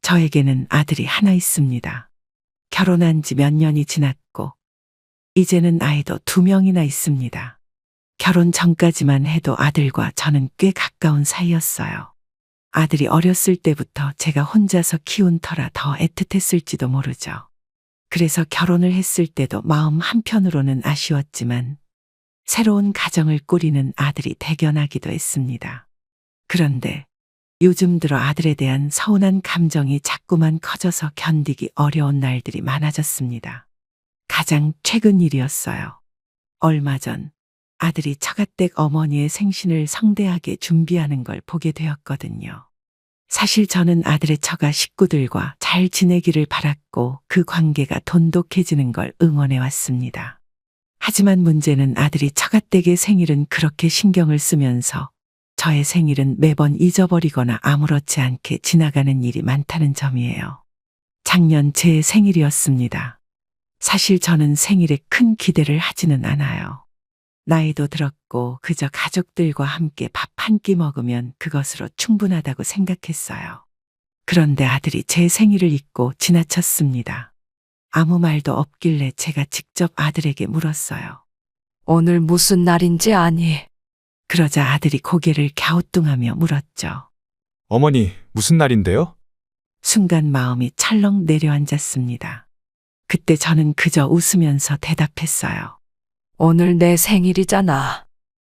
저에게는 아들이 하나 있습니다. 결혼한 지 몇 년이 지났고, 이제는 아이도 2명이나 있습니다. 결혼 전까지만 해도 아들과 저는 꽤 가까운 사이였어요. 아들이 어렸을 때부터 제가 혼자서 키운 터라 더 애틋했을지도 모르죠. 그래서 결혼을 했을 때도 마음 한편으로는 아쉬웠지만 새로운 가정을 꾸리는 아들이 대견하기도 했습니다. 그런데 요즘 들어 아들에 대한 서운한 감정이 자꾸만 커져서 견디기 어려운 날들이 많아졌습니다. 가장 최근 일이었어요. 얼마 전 아들이 처가댁 어머니의 생신을 성대하게 준비하는 걸 보게 되었거든요. 사실 저는 아들의 처가 식구들과 잘 지내기를 바랐고 그 관계가 돈독해지는 걸 응원해 왔습니다. 하지만 문제는 아들이 처가댁의 생일은 그렇게 신경을 쓰면서 저의 생일은 매번 잊어버리거나 아무렇지 않게 지나가는 일이 많다는 점이에요. 작년 제 생일이었습니다. 사실 저는 생일에 큰 기대를 하지는 않아요. 나이도 들었고 그저 가족들과 함께 밥 한 끼 먹으면 그것으로 충분하다고 생각했어요. 그런데 아들이 제 생일을 잊고 지나쳤습니다. 아무 말도 없길래 제가 직접 아들에게 물었어요. 오늘 무슨 날인지 아니? 그러자 아들이 고개를 갸우뚱하며 물었죠. 어머니, 무슨 날인데요? 순간 마음이 철렁 내려앉았습니다. 그때 저는 그저 웃으면서 대답했어요. 오늘 내 생일이잖아.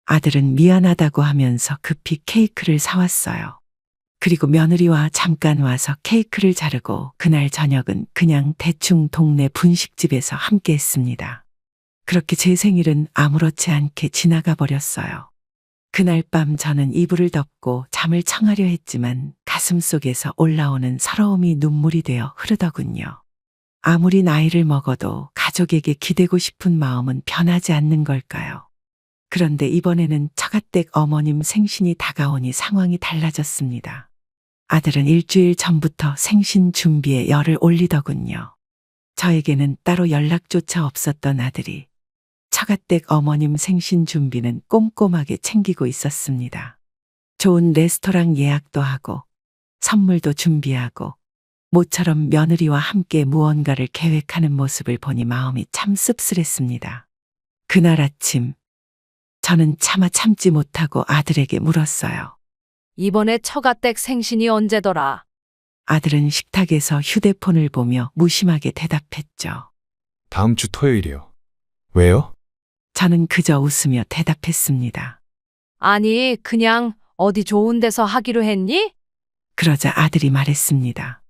아들은 미안하다고 하면서 급히 케이크를 사왔어요. 그리고 며느리와 잠깐 와서 케이크를 자르고 그날 저녁은 그냥 대충 동네 분식집에서 함께 했습니다. 그렇게 제 생일은 아무렇지 않게 지나가 버렸어요. 그날 밤 저는 이불을 덮고 잠을 청하려 했지만 가슴속에서 올라오는 서러움이 눈물이 되어 흐르더군요. 아무리 나이를 먹어도 가족에게 기대고 싶은 마음은 변하지 않는 걸까요? 그런데 이번에는 처가댁 어머님 생신이 다가오니 상황이 달라졌습니다. 아들은 일주일 전부터 생신 준비에 열을 올리더군요. 저에게는 따로 연락조차 없었던 아들이 처가댁 어머님 생신 준비는 꼼꼼하게 챙기고 있었습니다. 좋은 레스토랑 예약도 하고 선물도 준비하고 모처럼 며느리와 함께 무언가를 계획하는 모습을 보니 마음이 참 씁쓸했습니다. 그날 아침 저는 차마 참지 못하고 아들에게 물었어요. 이번에 처가댁 생신이 언제더라? 아들은 식탁에서 휴대폰을 보며 무심하게 대답했죠. 다음 주 토요일이요. 왜요? 저는 그저 웃으며 대답했습니다. 아니, 그냥 어디 좋은 데서 하기로 했니? 그러자 아들이 말했습니다.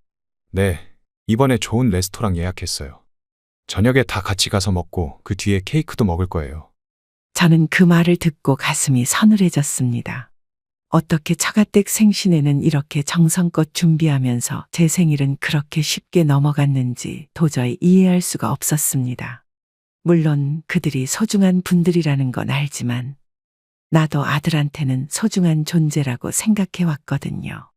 네, 이번에 좋은 레스토랑 예약했어요. 저녁에 다 같이 가서 먹고 그 뒤에 케이크도 먹을 거예요. 저는 그 말을 듣고 가슴이 서늘해졌습니다. 어떻게 처가댁 생신에는 이렇게 정성껏 준비하면서 제 생일은 그렇게 쉽게 넘어갔는지 도저히 이해할 수가 없었습니다. 물론 그들이 소중한 분들이라는 건 알지만 나도 아들한테는 소중한 존재라고 생각해 왔거든요.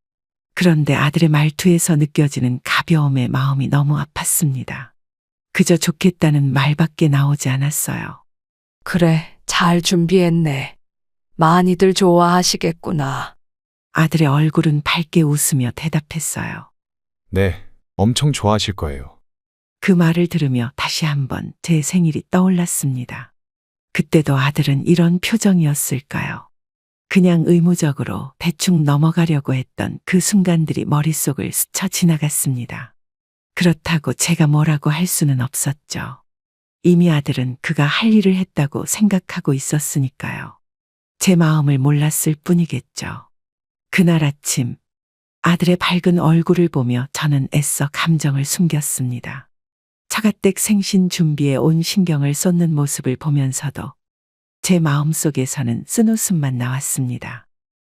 그런데 아들의 말투에서 느껴지는 가벼움에 마음이 너무 아팠습니다. 그저 좋겠다는 말밖에 나오지 않았어요. 그래, 잘 준비했네. 많이들 좋아하시겠구나. 아들의 얼굴은 밝게 웃으며 대답했어요. 네, 엄청 좋아하실 거예요. 그 말을 들으며 다시 한번 제 생일이 떠올랐습니다. 그때도 아들은 이런 표정이었을까요? 그냥 의무적으로 대충 넘어가려고 했던 그 순간들이 머릿속을 스쳐 지나갔습니다. 그렇다고 제가 뭐라고 할 수는 없었죠. 이미 아들은 그가 할 일을 했다고 생각하고 있었으니까요. 제 마음을 몰랐을 뿐이겠죠. 그날 아침 아들의 밝은 얼굴을 보며 저는 애써 감정을 숨겼습니다. 처가댁 생신 준비에 온 신경을 쏟는 모습을 보면서도 제 마음속에서는 쓴웃음만 나왔습니다.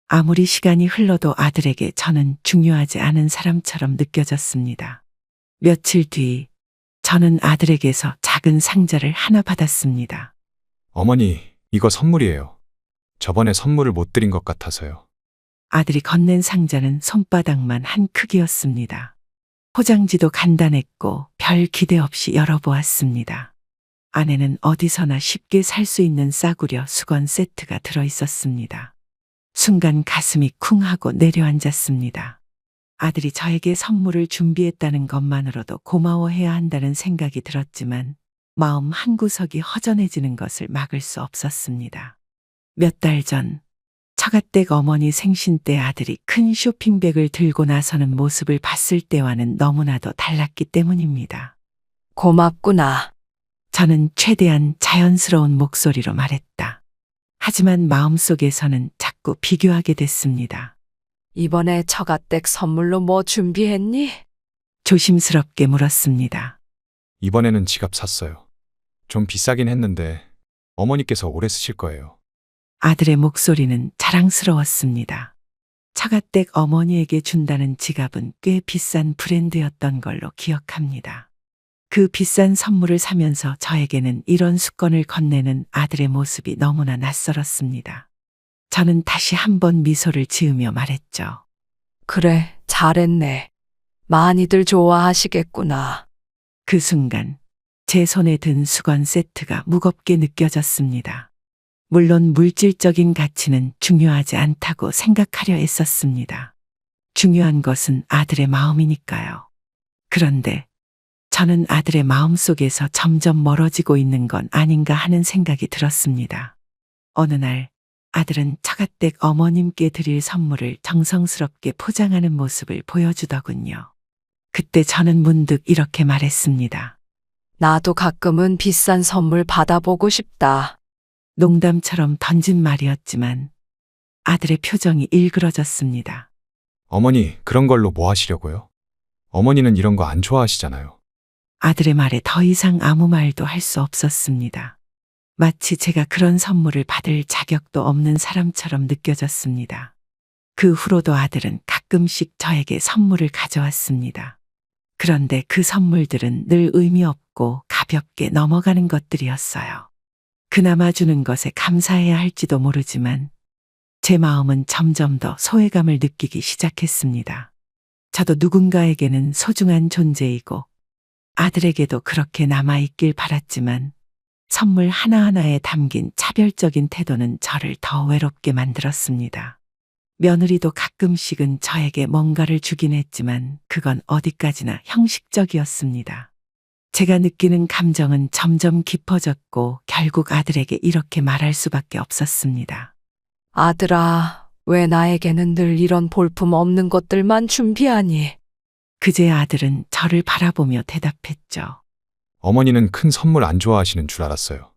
아무리 시간이 흘러도 아들에게 저는 중요하지 않은 사람처럼 느껴졌습니다. 며칠 뒤 저는 아들에게서 작은 상자를 하나 받았습니다. 어머니, 이거 선물이에요. 저번에 선물을 못 드린 것 같아서요. 아들이 건넨 상자는 손바닥만 한 크기였습니다. 포장지도 간단했고 별 기대 없이 열어보았습니다. 안에는 어디서나 쉽게 살 수 있는 싸구려 수건 세트가 들어 있었습니다. 순간 가슴이 쿵 하고 내려앉았습니다. 아들이 저에게 선물을 준비했다는 것만으로도 고마워해야 한다는 생각이 들었지만 마음 한구석이 허전해지는 것을 막을 수 없었습니다. 몇 달 전 처가댁 어머니 생신 때 아들이 큰 쇼핑백을 들고 나서는 모습을 봤을 때와는 너무나도 달랐기 때문입니다. 고맙구나. 저는 최대한 자연스러운 목소리로 말했다. 하지만 마음속에서는 자꾸 비교하게 됐습니다. 이번에 처가댁 선물로 뭐 준비했니? 조심스럽게 물었습니다. 이번에는 지갑 샀어요. 좀 비싸긴 했는데 어머니께서 오래 쓰실 거예요. 아들의 목소리는 자랑스러웠습니다. 처가댁 어머니에게 준다는 지갑은 꽤 비싼 브랜드였던 걸로 기억합니다. 그 비싼 선물을 사면서 저에게는 이런 수건을 건네는 아들의 모습이 너무나 낯설었습니다. 저는 다시 한번 미소를 지으며 말했죠. 그래, 잘했네. 많이들 좋아하시겠구나. 그 순간 제 손에 든 수건 세트가 무겁게 느껴졌습니다. 물론 물질적인 가치는 중요하지 않다고 생각하려 했었습니다. 중요한 것은 아들의 마음이니까요. 그런데 저는 아들의 마음 속에서 점점 멀어지고 있는 건 아닌가 하는 생각이 들었습니다. 어느 날 아들은 처가댁 어머님께 드릴 선물을 정성스럽게 포장하는 모습을 보여주더군요. 그때 저는 문득 이렇게 말했습니다. 나도 가끔은 비싼 선물 받아보고 싶다. 농담처럼 던진 말이었지만 아들의 표정이 일그러졌습니다. 어머니, 그런 걸로 뭐 하시려고요? 어머니는 이런 거 안 좋아하시잖아요. 아들의 말에 더 이상 아무 말도 할 수 없었습니다. 마치 제가 그런 선물을 받을 자격도 없는 사람처럼 느껴졌습니다. 그 후로도 아들은 가끔씩 저에게 선물을 가져왔습니다. 그런데 그 선물들은 늘 의미 없고 가볍게 넘어가는 것들이었어요. 그나마 주는 것에 감사해야 할지도 모르지만 제 마음은 점점 더 소외감을 느끼기 시작했습니다. 저도 누군가에게는 소중한 존재이고 아들에게도 그렇게 남아있길 바랐지만 선물 하나하나에 담긴 차별적인 태도는 저를 더 외롭게 만들었습니다. 며느리도 가끔씩은 저에게 뭔가를 주긴 했지만 그건 어디까지나 형식적이었습니다. 제가 느끼는 감정은 점점 깊어졌고 결국 아들에게 이렇게 말할 수밖에 없었습니다. 아들아, 왜 나에게는 늘 이런 볼품 없는 것들만 준비하니? 그제 아들은 저를 바라보며 대답했죠. 어머니는 큰 선물 안 좋아하시는 줄 알았어요.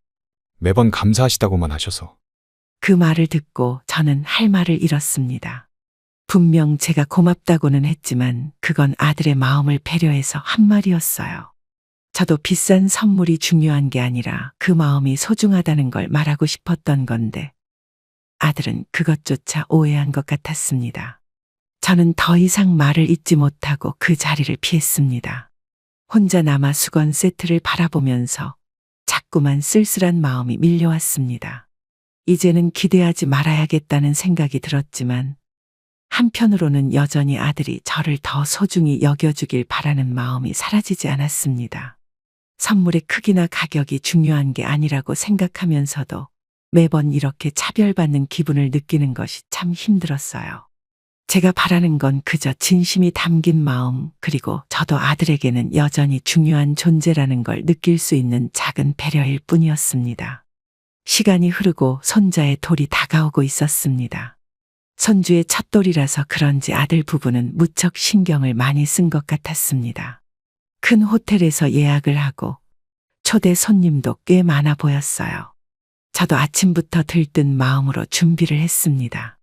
매번 감사하시다고만 하셔서. 그 말을 듣고 저는 할 말을 잃었습니다. 분명 제가 고맙다고는 했지만 그건 아들의 마음을 배려해서 한 말이었어요. 저도 비싼 선물이 중요한 게 아니라 그 마음이 소중하다는 걸 말하고 싶었던 건데 아들은 그것조차 오해한 것 같았습니다. 저는 더 이상 말을 잇지 못하고 그 자리를 피했습니다. 혼자 남아 수건 세트를 바라보면서 자꾸만 쓸쓸한 마음이 밀려왔습니다. 이제는 기대하지 말아야겠다는 생각이 들었지만 한편으로는 여전히 아들이 저를 더 소중히 여겨주길 바라는 마음이 사라지지 않았습니다. 선물의 크기나 가격이 중요한 게 아니라고 생각하면서도 매번 이렇게 차별받는 기분을 느끼는 것이 참 힘들었어요. 제가 바라는 건 그저 진심이 담긴 마음, 그리고 저도 아들에게는 여전히 중요한 존재라는 걸 느낄 수 있는 작은 배려일 뿐이었습니다. 시간이 흐르고 손자의 돌이 다가오고 있었습니다. 손주의 첫 돌이라서 그런지 아들 부부는 무척 신경을 많이 쓴 것 같았습니다. 큰 호텔에서 예약을 하고 초대 손님도 꽤 많아 보였어요. 저도 아침부터 들뜬 마음으로 준비를 했습니다.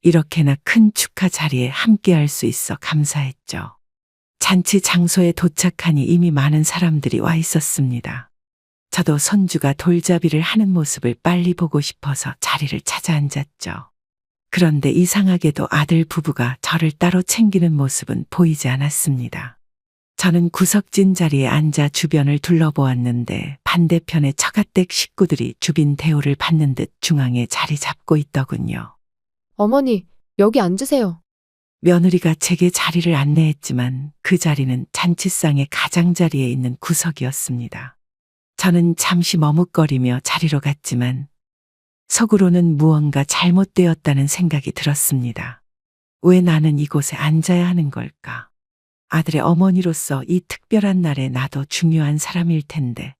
이렇게나 큰 축하 자리에 함께할 수 있어 감사했죠. 잔치 장소에 도착하니 이미 많은 사람들이 와 있었습니다. 저도 손주가 돌잡이를 하는 모습을 빨리 보고 싶어서 자리를 찾아 앉았죠. 그런데 이상하게도 아들 부부가 저를 따로 챙기는 모습은 보이지 않았습니다. 저는 구석진 자리에 앉아 주변을 둘러보았는데 반대편의 처가댁 식구들이 주빈 대우를 받는 듯 중앙에 자리 잡고 있더군요. 어머니, 여기 앉으세요. 며느리가 제게 자리를 안내했지만 그 자리는 잔치상의 가장자리에 있는 구석이었습니다. 저는 잠시 머뭇거리며 자리로 갔지만 속으로는 무언가 잘못되었다는 생각이 들었습니다. 왜 나는 이곳에 앉아야 하는 걸까? 아들의 어머니로서 이 특별한 날에 나도 중요한 사람일 텐데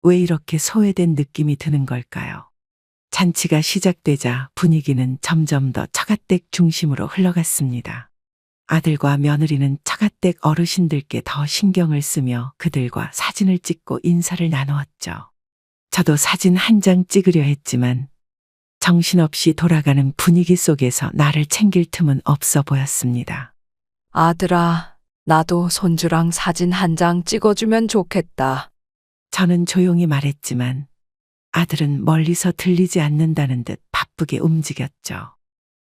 왜 이렇게 소외된 느낌이 드는 걸까요? 잔치가 시작되자 분위기는 점점 더 처가댁 중심으로 흘러갔습니다. 아들과 며느리는 처가댁 어르신들께 더 신경을 쓰며 그들과 사진을 찍고 인사를 나누었죠. 저도 사진 한 장 찍으려 했지만 정신없이 돌아가는 분위기 속에서 나를 챙길 틈은 없어 보였습니다. 아들아, 나도 손주랑 사진 한 장 찍어주면 좋겠다. 저는 조용히 말했지만 아들은 멀리서 들리지 않는다는 듯 바쁘게 움직였죠.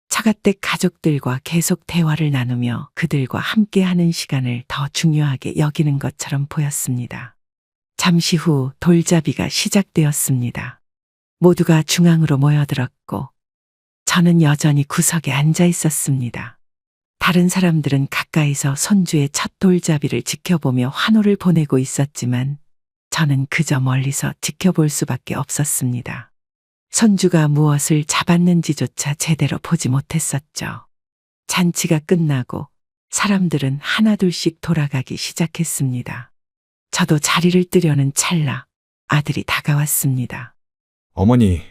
처가댁 가족들과 계속 대화를 나누며 그들과 함께하는 시간을 더 중요하게 여기는 것처럼 보였습니다. 잠시 후 돌잡이가 시작되었습니다. 모두가 중앙으로 모여들었고 저는 여전히 구석에 앉아 있었습니다. 다른 사람들은 가까이서 손주의 첫 돌잡이를 지켜보며 환호를 보내고 있었지만 저는 그저 멀리서 지켜볼 수밖에 없었습니다. 손주가 무엇을 잡았는지조차 제대로 보지 못했었죠. 잔치가 끝나고 사람들은 하나둘씩 돌아가기 시작했습니다. 저도 자리를 뜨려는 찰나 아들이 다가왔습니다. 어머니,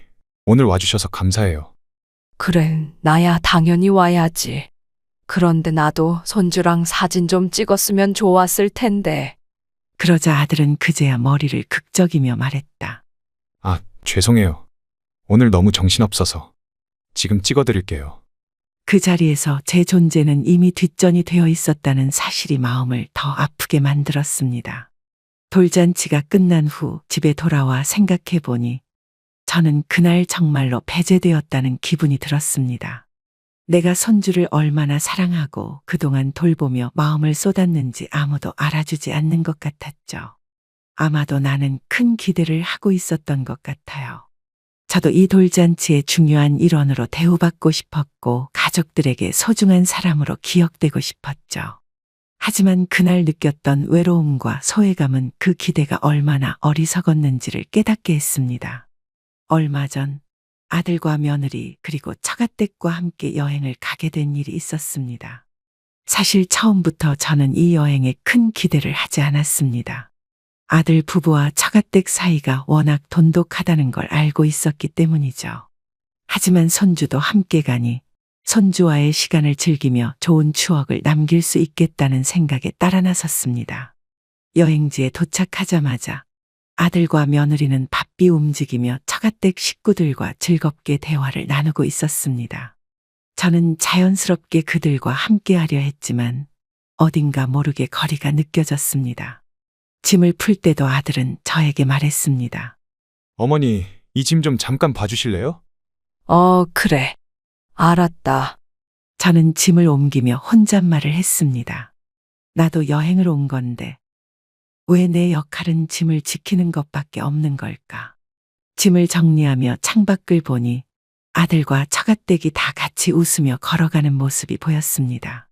오늘 와주셔서 감사해요. 그래, 나야 당연히 와야지. 그런데 나도 손주랑 사진 좀 찍었으면 좋았을 텐데. 그러자 아들은 그제야 머리를 극적이며 말했다. 아, 죄송해요. 오늘 너무 정신없어서. 지금 찍어드릴게요. 그 자리에서 제 존재는 이미 뒷전이 되어 있었다는 사실이 마음을 더 아프게 만들었습니다. 돌잔치가 끝난 후 집에 돌아와 생각해보니 저는 그날 정말로 배제되었다는 기분이 들었습니다. 내가 손주를 얼마나 사랑하고 그동안 돌보며 마음을 쏟았는지 아무도 알아주지 않는 것 같았죠. 아마도 나는 큰 기대를 하고 있었던 것 같아요. 저도 이 돌잔치의 중요한 일원으로 대우받고 싶었고 가족들에게 소중한 사람으로 기억되고 싶었죠. 하지만 그날 느꼈던 외로움과 소외감은 그 기대가 얼마나 어리석었는지를 깨닫게 했습니다. 얼마 전 아들과 며느리 그리고 처가댁과 함께 여행을 가게 된 일이 있었습니다. 사실 처음부터 저는 이 여행에 큰 기대를 하지 않았습니다. 아들 부부와 처가댁 사이가 워낙 돈독하다는 걸 알고 있었기 때문이죠. 하지만 손주도 함께 가니 손주와의 시간을 즐기며 좋은 추억을 남길 수 있겠다는 생각에 따라 나섰습니다. 여행지에 도착하자마자 아들과 며느리는 바삐 움직이며 처가댁 식구들과 즐겁게 대화를 나누고 있었습니다. 저는 자연스럽게 그들과 함께하려 했지만 어딘가 모르게 거리가 느껴졌습니다. 짐을 풀 때도 아들은 저에게 말했습니다. 어머니, 이 짐 좀 잠깐 봐주실래요? 그래. 알았다. 저는 짐을 옮기며 혼잣말을 했습니다. 나도 여행을 온 건데 왜 내 역할은 짐을 지키는 것밖에 없는 걸까? 짐을 정리하며 창밖을 보니 아들과 처가댁이 다 같이 웃으며 걸어가는 모습이 보였습니다.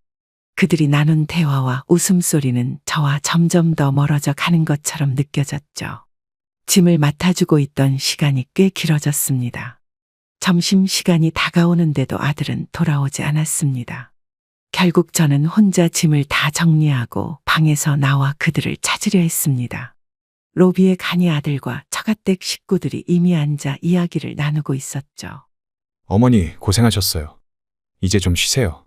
그들이 나눈 대화와 웃음소리는 저와 점점 더 멀어져 가는 것처럼 느껴졌죠. 짐을 맡아주고 있던 시간이 꽤 길어졌습니다. 점심시간이 다가오는데도 아들은 돌아오지 않았습니다. 결국 저는 혼자 짐을 다 정리하고 방에서 나와 그들을 찾으려 했습니다. 로비에 가니 아들과 처가댁 식구들이 이미 앉아 이야기를 나누고 있었죠. 어머니, 고생하셨어요. 이제 좀 쉬세요.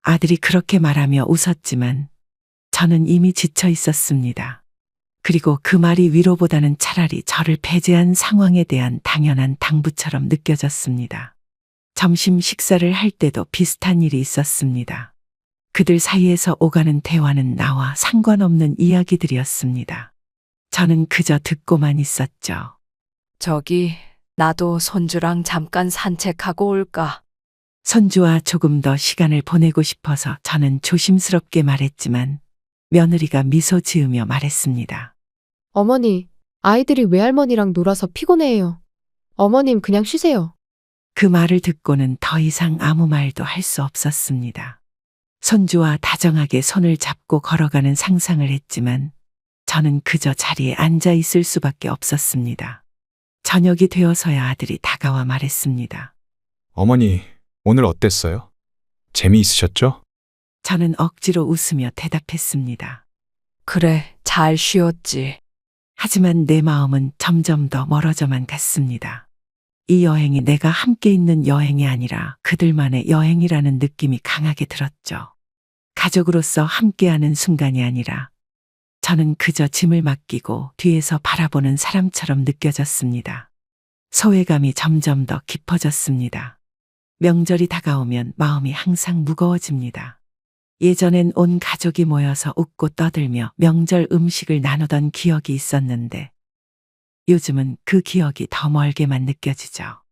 아들이 그렇게 말하며 웃었지만 저는 이미 지쳐 있었습니다. 그리고 그 말이 위로보다는 차라리 저를 배제한 상황에 대한 당연한 당부처럼 느껴졌습니다. 점심 식사를 할 때도 비슷한 일이 있었습니다. 그들 사이에서 오가는 대화는 나와 상관없는 이야기들이었습니다. 저는 그저 듣고만 있었죠. 저기, 나도 손주랑 잠깐 산책하고 올까? 손주와 조금 더 시간을 보내고 싶어서 저는 조심스럽게 말했지만 며느리가 미소 지으며 말했습니다. 어머니, 아이들이 외할머니랑 놀아서 피곤해해요. 어머님 그냥 쉬세요. 그 말을 듣고는 더 이상 아무 말도 할 수 없었습니다. 손주와 다정하게 손을 잡고 걸어가는 상상을 했지만 저는 그저 자리에 앉아 있을 수밖에 없었습니다. 저녁이 되어서야 아들이 다가와 말했습니다. 어머니, 오늘 어땠어요? 재미있으셨죠? 저는 억지로 웃으며 대답했습니다. 그래, 잘 쉬었지. 하지만 내 마음은 점점 더 멀어져만 갔습니다. 이 여행이 내가 함께 있는 여행이 아니라 그들만의 여행이라는 느낌이 강하게 들었죠. 가족으로서 함께하는 순간이 아니라 저는 그저 짐을 맡기고 뒤에서 바라보는 사람처럼 느껴졌습니다. 소외감이 점점 더 깊어졌습니다. 명절이 다가오면 마음이 항상 무거워집니다. 예전엔 온 가족이 모여서 웃고 떠들며 명절 음식을 나누던 기억이 있었는데 요즘은 그 기억이 더 멀게만 느껴지죠.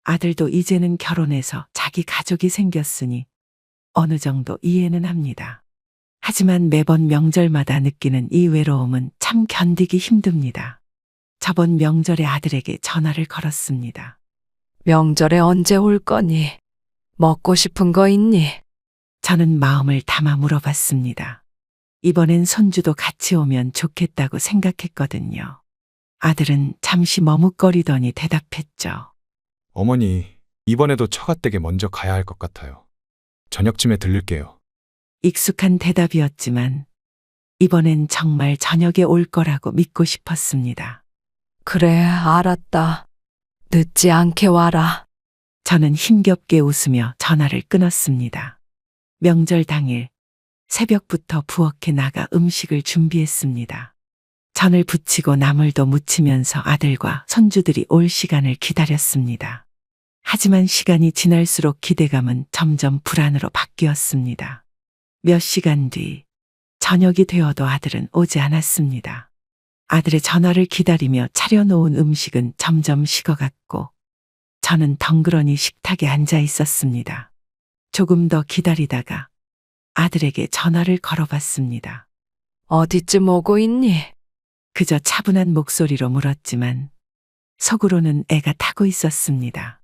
아들도 이제는 결혼해서 자기 가족이 생겼으니 어느 정도 이해는 합니다. 하지만 매번 명절마다 느끼는 이 외로움은 참 견디기 힘듭니다. 저번 명절에 아들에게 전화를 걸었습니다. 명절에 언제 올 거니? 먹고 싶은 거 있니? 저는 마음을 담아 물어봤습니다. 이번엔 손주도 같이 오면 좋겠다고 생각했거든요. 아들은 잠시 머뭇거리더니 대답했죠. 어머니, 이번에도 처가댁에 먼저 가야 할 것 같아요. 저녁쯤에 들를게요. 익숙한 대답이었지만 이번엔 정말 저녁에 올 거라고 믿고 싶었습니다. 그래, 알았다. 늦지 않게 와라. 저는 힘겹게 웃으며 전화를 끊었습니다. 명절 당일 새벽부터 부엌에 나가 음식을 준비했습니다. 전을 부치고 나물도 무치면서 아들과 손주들이 올 시간을 기다렸습니다. 하지만 시간이 지날수록 기대감은 점점 불안으로 바뀌었습니다. 몇 시간 뒤 저녁이 되어도 아들은 오지 않았습니다. 아들의 전화를 기다리며 차려놓은 음식은 점점 식어갔고 저는 덩그러니 식탁에 앉아 있었습니다. 조금 더 기다리다가 아들에게 전화를 걸어봤습니다. 어디쯤 오고 있니? 그저 차분한 목소리로 물었지만 속으로는 애가 타고 있었습니다.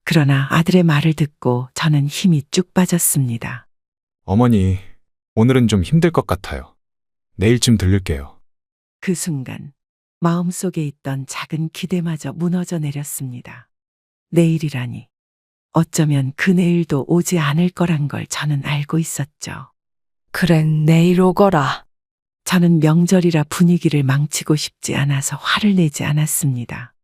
그러나 아들의 말을 듣고 저는 힘이 쭉 빠졌습니다. 어머니, 오늘은 좀 힘들 것 같아요. 내일쯤 들를게요. 그 순간 마음속에 있던 작은 기대마저 무너져 내렸습니다. 내일이라니. 어쩌면 그 내일도 오지 않을 거란 걸 저는 알고 있었죠. 그래, 내일 오거라. 저는 명절이라 분위기를 망치고 싶지 않아서 화를 내지 않았습니다.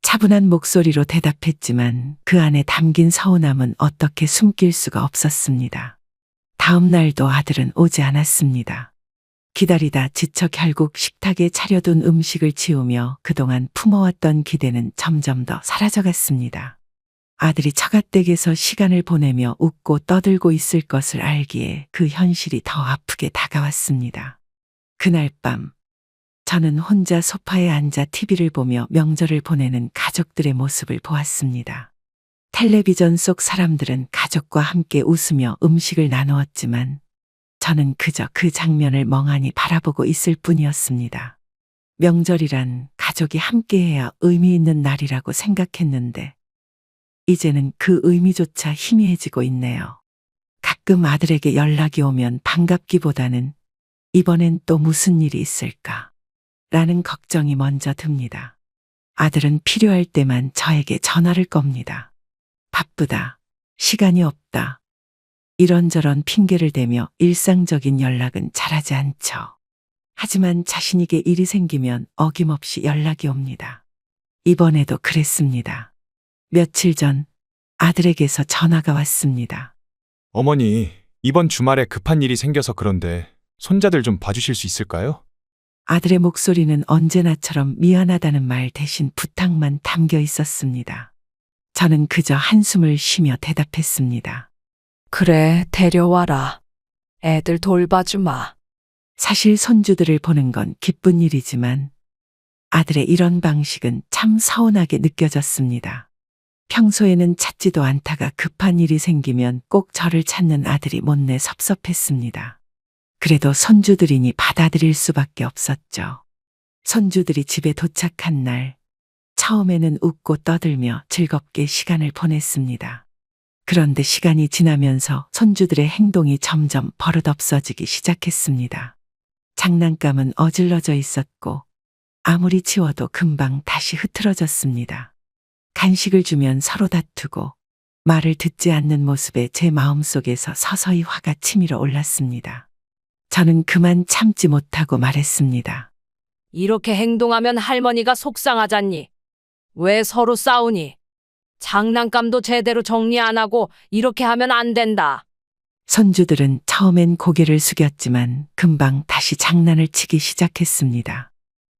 차분한 목소리로 대답했지만 그 안에 담긴 서운함은 어떻게 숨길 수가 없었습니다. 다음 날도 아들은 오지 않았습니다. 기다리다 지쳐 결국 식탁에 차려둔 음식을 치우며 그동안 품어왔던 기대는 점점 더 사라져갔습니다. 아들이 처가댁에서 시간을 보내며 웃고 떠들고 있을 것을 알기에 그 현실이 더 아프게 다가왔습니다. 그날 밤 저는 혼자 소파에 앉아 TV를 보며 명절을 보내는 가족들의 모습을 보았습니다. 텔레비전 속 사람들은 가족과 함께 웃으며 음식을 나누었지만 저는 그저 그 장면을 멍하니 바라보고 있을 뿐이었습니다. 명절이란 가족이 함께해야 의미 있는 날이라고 생각했는데 이제는 그 의미조차 희미해지고 있네요. 가끔 아들에게 연락이 오면 반갑기보다는 이번엔 또 무슨 일이 있을까? 라는 걱정이 먼저 듭니다. 아들은 필요할 때만 저에게 전화를 겁니다. 바쁘다. 시간이 없다. 이런저런 핑계를 대며 일상적인 연락은 잘하지 않죠. 하지만 자신에게 일이 생기면 어김없이 연락이 옵니다. 이번에도 그랬습니다. 며칠 전 아들에게서 전화가 왔습니다. 어머니, 이번 주말에 급한 일이 생겨서 그런데 손자들 좀 봐주실 수 있을까요? 아들의 목소리는 언제나처럼 미안하다는 말 대신 부탁만 담겨 있었습니다. 저는 그저 한숨을 쉬며 대답했습니다. 그래, 데려와라. 애들 돌봐주마. 사실 손주들을 보는 건 기쁜 일이지만 아들의 이런 방식은 참 서운하게 느껴졌습니다. 평소에는 찾지도 않다가 급한 일이 생기면 꼭 저를 찾는 아들이 못내 섭섭했습니다. 그래도 손주들이니 받아들일 수밖에 없었죠. 손주들이 집에 도착한 날, 처음에는 웃고 떠들며 즐겁게 시간을 보냈습니다. 그런데 시간이 지나면서 손주들의 행동이 점점 버릇없어지기 시작했습니다. 장난감은 어질러져 있었고 아무리 치워도 금방 다시 흐트러졌습니다. 간식을 주면 서로 다투고 말을 듣지 않는 모습에 제 마음속에서 서서히 화가 치밀어 올랐습니다. 저는 그만 참지 못하고 말했습니다. 이렇게 행동하면 할머니가 속상하잖니. 왜 서로 싸우니? 장난감도 제대로 정리 안 하고 이렇게 하면 안 된다. 손주들은 처음엔 고개를 숙였지만 금방 다시 장난을 치기 시작했습니다.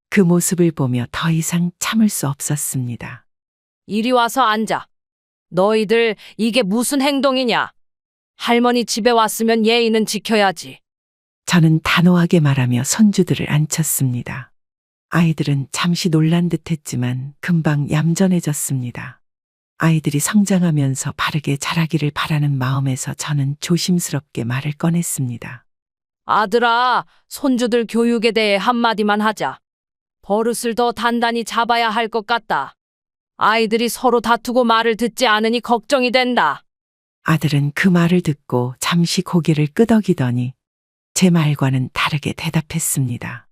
그 모습을 보며 더 이상 참을 수 없었습니다. 이리 와서 앉아. 너희들 이게 무슨 행동이냐? 할머니 집에 왔으면 예의는 지켜야지. 저는 단호하게 말하며 손주들을 앉혔습니다. 아이들은 잠시 놀란 듯 했지만 금방 얌전해졌습니다. 아이들이 성장하면서 바르게 자라기를 바라는 마음에서 저는 조심스럽게 말을 꺼냈습니다. 아들아, 손주들 교육에 대해 한마디만 하자. 버릇을 더 단단히 잡아야 할 것 같다. 아이들이 서로 다투고 말을 듣지 않으니 걱정이 된다. 아들은 그 말을 듣고 잠시 고개를 끄덕이더니 제 말과는 다르게 대답했습니다.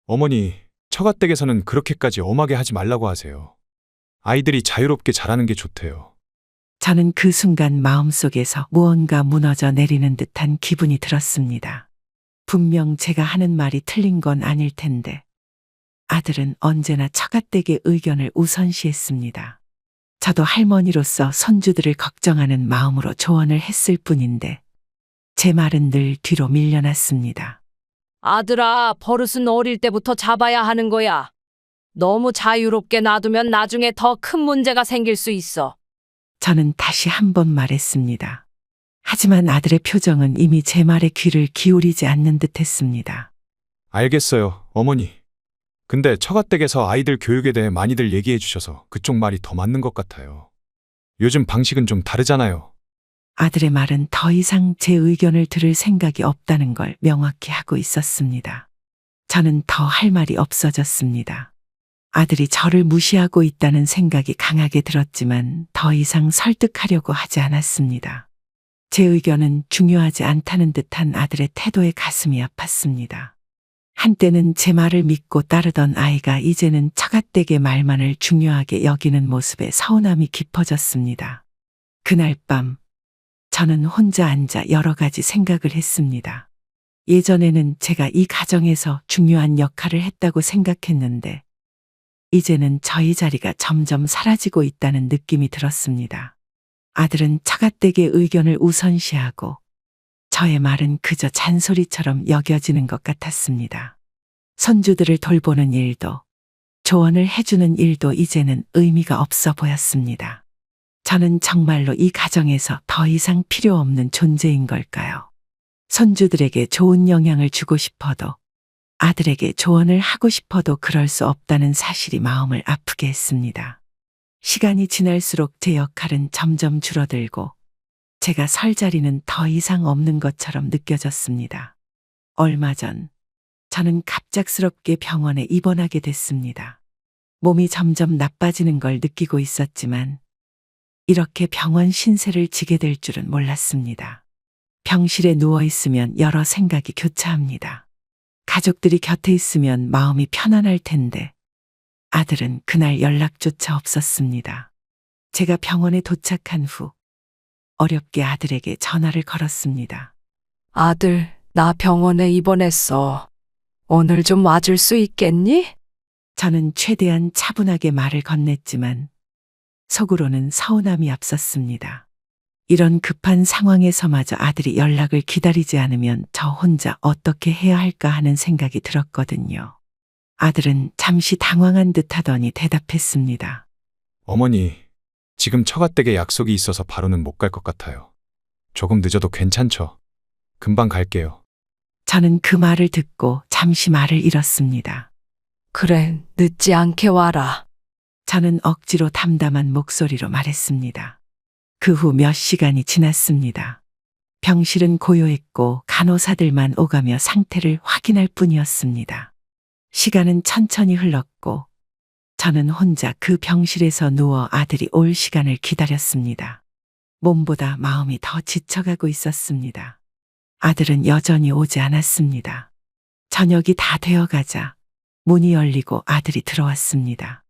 어머니, 처가댁에서는 그렇게까지 엄하게 하지 말라고 하세요. 아이들이 자유롭게 자라는 게 좋대요. 저는 그 순간 마음속에서 무언가 무너져 내리는 듯한 기분이 들었습니다. 분명 제가 하는 말이 틀린 건 아닐 텐데 아들은 언제나 처가댁의 의견을 우선시했습니다. 저도 할머니로서 손주들을 걱정하는 마음으로 조언을 했을 뿐인데 제 말은 늘 뒤로 밀려났습니다. 아들아, 버릇은 어릴 때부터 잡아야 하는 거야. 너무 자유롭게 놔두면 나중에 더 큰 문제가 생길 수 있어. 저는 다시 한 번 말했습니다. 하지만 아들의 표정은 이미 제 말에 귀를 기울이지 않는 듯 했습니다. 알겠어요, 어머니. 근데 처가댁에서 아이들 교육에 대해 많이들 얘기해 주셔서 그쪽 말이 더 맞는 것 같아요. 요즘 방식은 좀 다르잖아요. 아들의 말은 더 이상 제 의견을 들을 생각이 없다는 걸 명확히 하고 있었습니다. 저는 더 할 말이 없어졌습니다. 아들이 저를 무시하고 있다는 생각이 강하게 들었지만 더 이상 설득하려고 하지 않았습니다. 제 의견은 중요하지 않다는 듯한 아들의 태도에 가슴이 아팠습니다. 한때는 제 말을 믿고 따르던 아이가 이제는 처가댁의 말만을 중요하게 여기는 모습에 서운함이 깊어졌습니다. 그날 밤 저는 혼자 앉아 여러 가지 생각을 했습니다. 예전에는 제가 이 가정에서 중요한 역할을 했다고 생각했는데 이제는 저희 자리가 점점 사라지고 있다는 느낌이 들었습니다. 아들은 처가댁의 의견을 우선시하고 저의 말은 그저 잔소리처럼 여겨지는 것 같았습니다. 손주들을 돌보는 일도 조언을 해주는 일도 이제는 의미가 없어 보였습니다. 저는 정말로 이 가정에서 더 이상 필요 없는 존재인 걸까요? 손주들에게 좋은 영향을 주고 싶어도 아들에게 조언을 하고 싶어도 그럴 수 없다는 사실이 마음을 아프게 했습니다. 시간이 지날수록 제 역할은 점점 줄어들고 제가 설 자리는 더 이상 없는 것처럼 느껴졌습니다. 얼마 전 저는 갑작스럽게 병원에 입원하게 됐습니다. 몸이 점점 나빠지는 걸 느끼고 있었지만 이렇게 병원 신세를 지게 될 줄은 몰랐습니다. 병실에 누워 있으면 여러 생각이 교차합니다. 가족들이 곁에 있으면 마음이 편안할 텐데 아들은 그날 연락조차 없었습니다. 제가 병원에 도착한 후 어렵게 아들에게 전화를 걸었습니다. 아들, 나 병원에 입원했어. 오늘 좀 와줄 수 있겠니? 저는 최대한 차분하게 말을 건넸지만 속으로는 서운함이 앞섰습니다. 이런 급한 상황에서마저 아들이 연락을 기다리지 않으면 저 혼자 어떻게 해야 할까 하는 생각이 들었거든요. 아들은 잠시 당황한 듯 하더니 대답했습니다. 어머니, 지금 처가댁에 약속이 있어서 바로는 못 갈 것 같아요. 조금 늦어도 괜찮죠? 금방 갈게요. 저는 그 말을 듣고 잠시 말을 잃었습니다. 그래, 늦지 않게 와라. 저는 억지로 담담한 목소리로 말했습니다. 그 후 몇 시간이 지났습니다. 병실은 고요했고 간호사들만 오가며 상태를 확인할 뿐이었습니다. 시간은 천천히 흘렀고 저는 혼자 그 병실에서 누워 아들이 올 시간을 기다렸습니다. 몸보다 마음이 더 지쳐가고 있었습니다. 아들은 여전히 오지 않았습니다. 저녁이 다 되어가자 문이 열리고 아들이 들어왔습니다.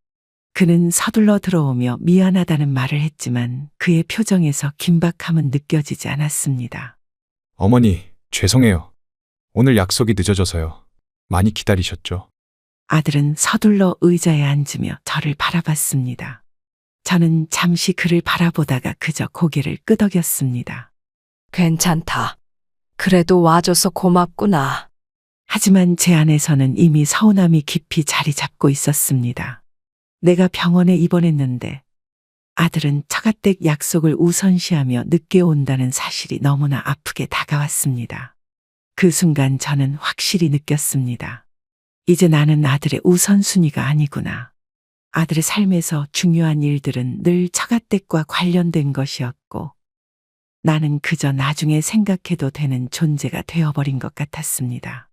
그는 서둘러 들어오며 미안하다는 말을 했지만 그의 표정에서 긴박함은 느껴지지 않았습니다. 어머니, 죄송해요. 오늘 약속이 늦어져서요. 많이 기다리셨죠? 아들은 서둘러 의자에 앉으며 저를 바라봤습니다. 저는 잠시 그를 바라보다가 그저 고개를 끄덕였습니다. 괜찮다. 그래도 와줘서 고맙구나. 하지만 제 안에서는 이미 서운함이 깊이 자리 잡고 있었습니다. 내가 병원에 입원했는데 아들은 처가댁 약속을 우선시하며 늦게 온다는 사실이 너무나 아프게 다가왔습니다. 그 순간 저는 확실히 느꼈습니다. 이제 나는 아들의 우선순위가 아니구나. 아들의 삶에서 중요한 일들은 늘 처가댁과 관련된 것이었고 나는 그저 나중에 생각해도 되는 존재가 되어버린 것 같았습니다.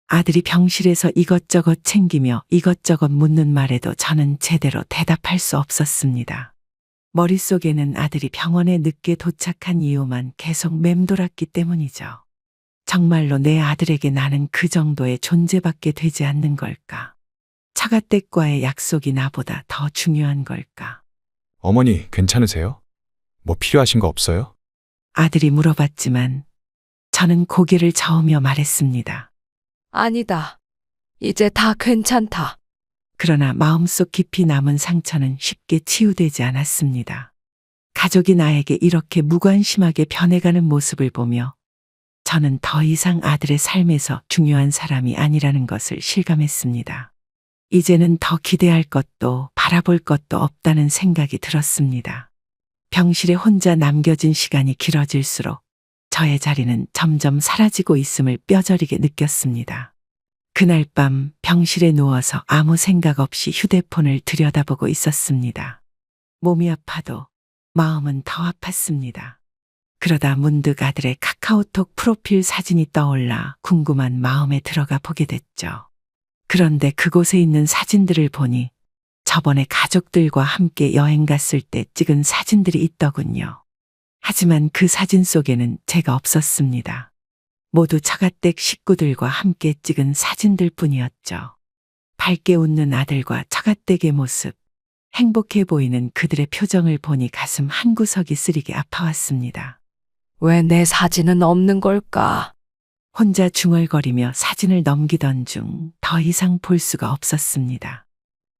아들이 병실에서 이것저것 챙기며 이것저것 묻는 말에도 저는 제대로 대답할 수 없었습니다. 머릿속에는 아들이 병원에 늦게 도착한 이유만 계속 맴돌았기 때문이죠. 정말로 내 아들에게 나는 그 정도의 존재밖에 되지 않는 걸까? 처가댁과의 약속이 나보다 더 중요한 걸까? 어머니, 괜찮으세요? 뭐 필요하신 거 없어요? 아들이 물어봤지만 저는 고개를 저으며 말했습니다. 아니다. 이제 다 괜찮다. 그러나 마음속 깊이 남은 상처는 쉽게 치유되지 않았습니다. 가족이 나에게 이렇게 무관심하게 변해가는 모습을 보며 저는 더 이상 아들의 삶에서 중요한 사람이 아니라는 것을 실감했습니다. 이제는 더 기대할 것도 바라볼 것도 없다는 생각이 들었습니다. 병실에 혼자 남겨진 시간이 길어질수록 저의 자리는 점점 사라지고 있음을 뼈저리게 느꼈습니다. 그날 밤 병실에 누워서 아무 생각 없이 휴대폰을 들여다보고 있었습니다. 몸이 아파도 마음은 더 아팠습니다. 그러다 문득 아들의 카카오톡 프로필 사진이 떠올라 궁금한 마음에 들어가 보게 됐죠. 그런데 그곳에 있는 사진들을 보니 저번에 가족들과 함께 여행 갔을 때 찍은 사진들이 있더군요. 하지만 그 사진 속에는 제가 없었습니다. 모두 처가댁 식구들과 함께 찍은 사진들 뿐이었죠. 밝게 웃는 아들과 처가댁의 모습, 행복해 보이는 그들의 표정을 보니 가슴 한구석이 쓰리게 아파왔습니다. 왜 내 사진은 없는 걸까? 혼자 중얼거리며 사진을 넘기던 중 더 이상 볼 수가 없었습니다.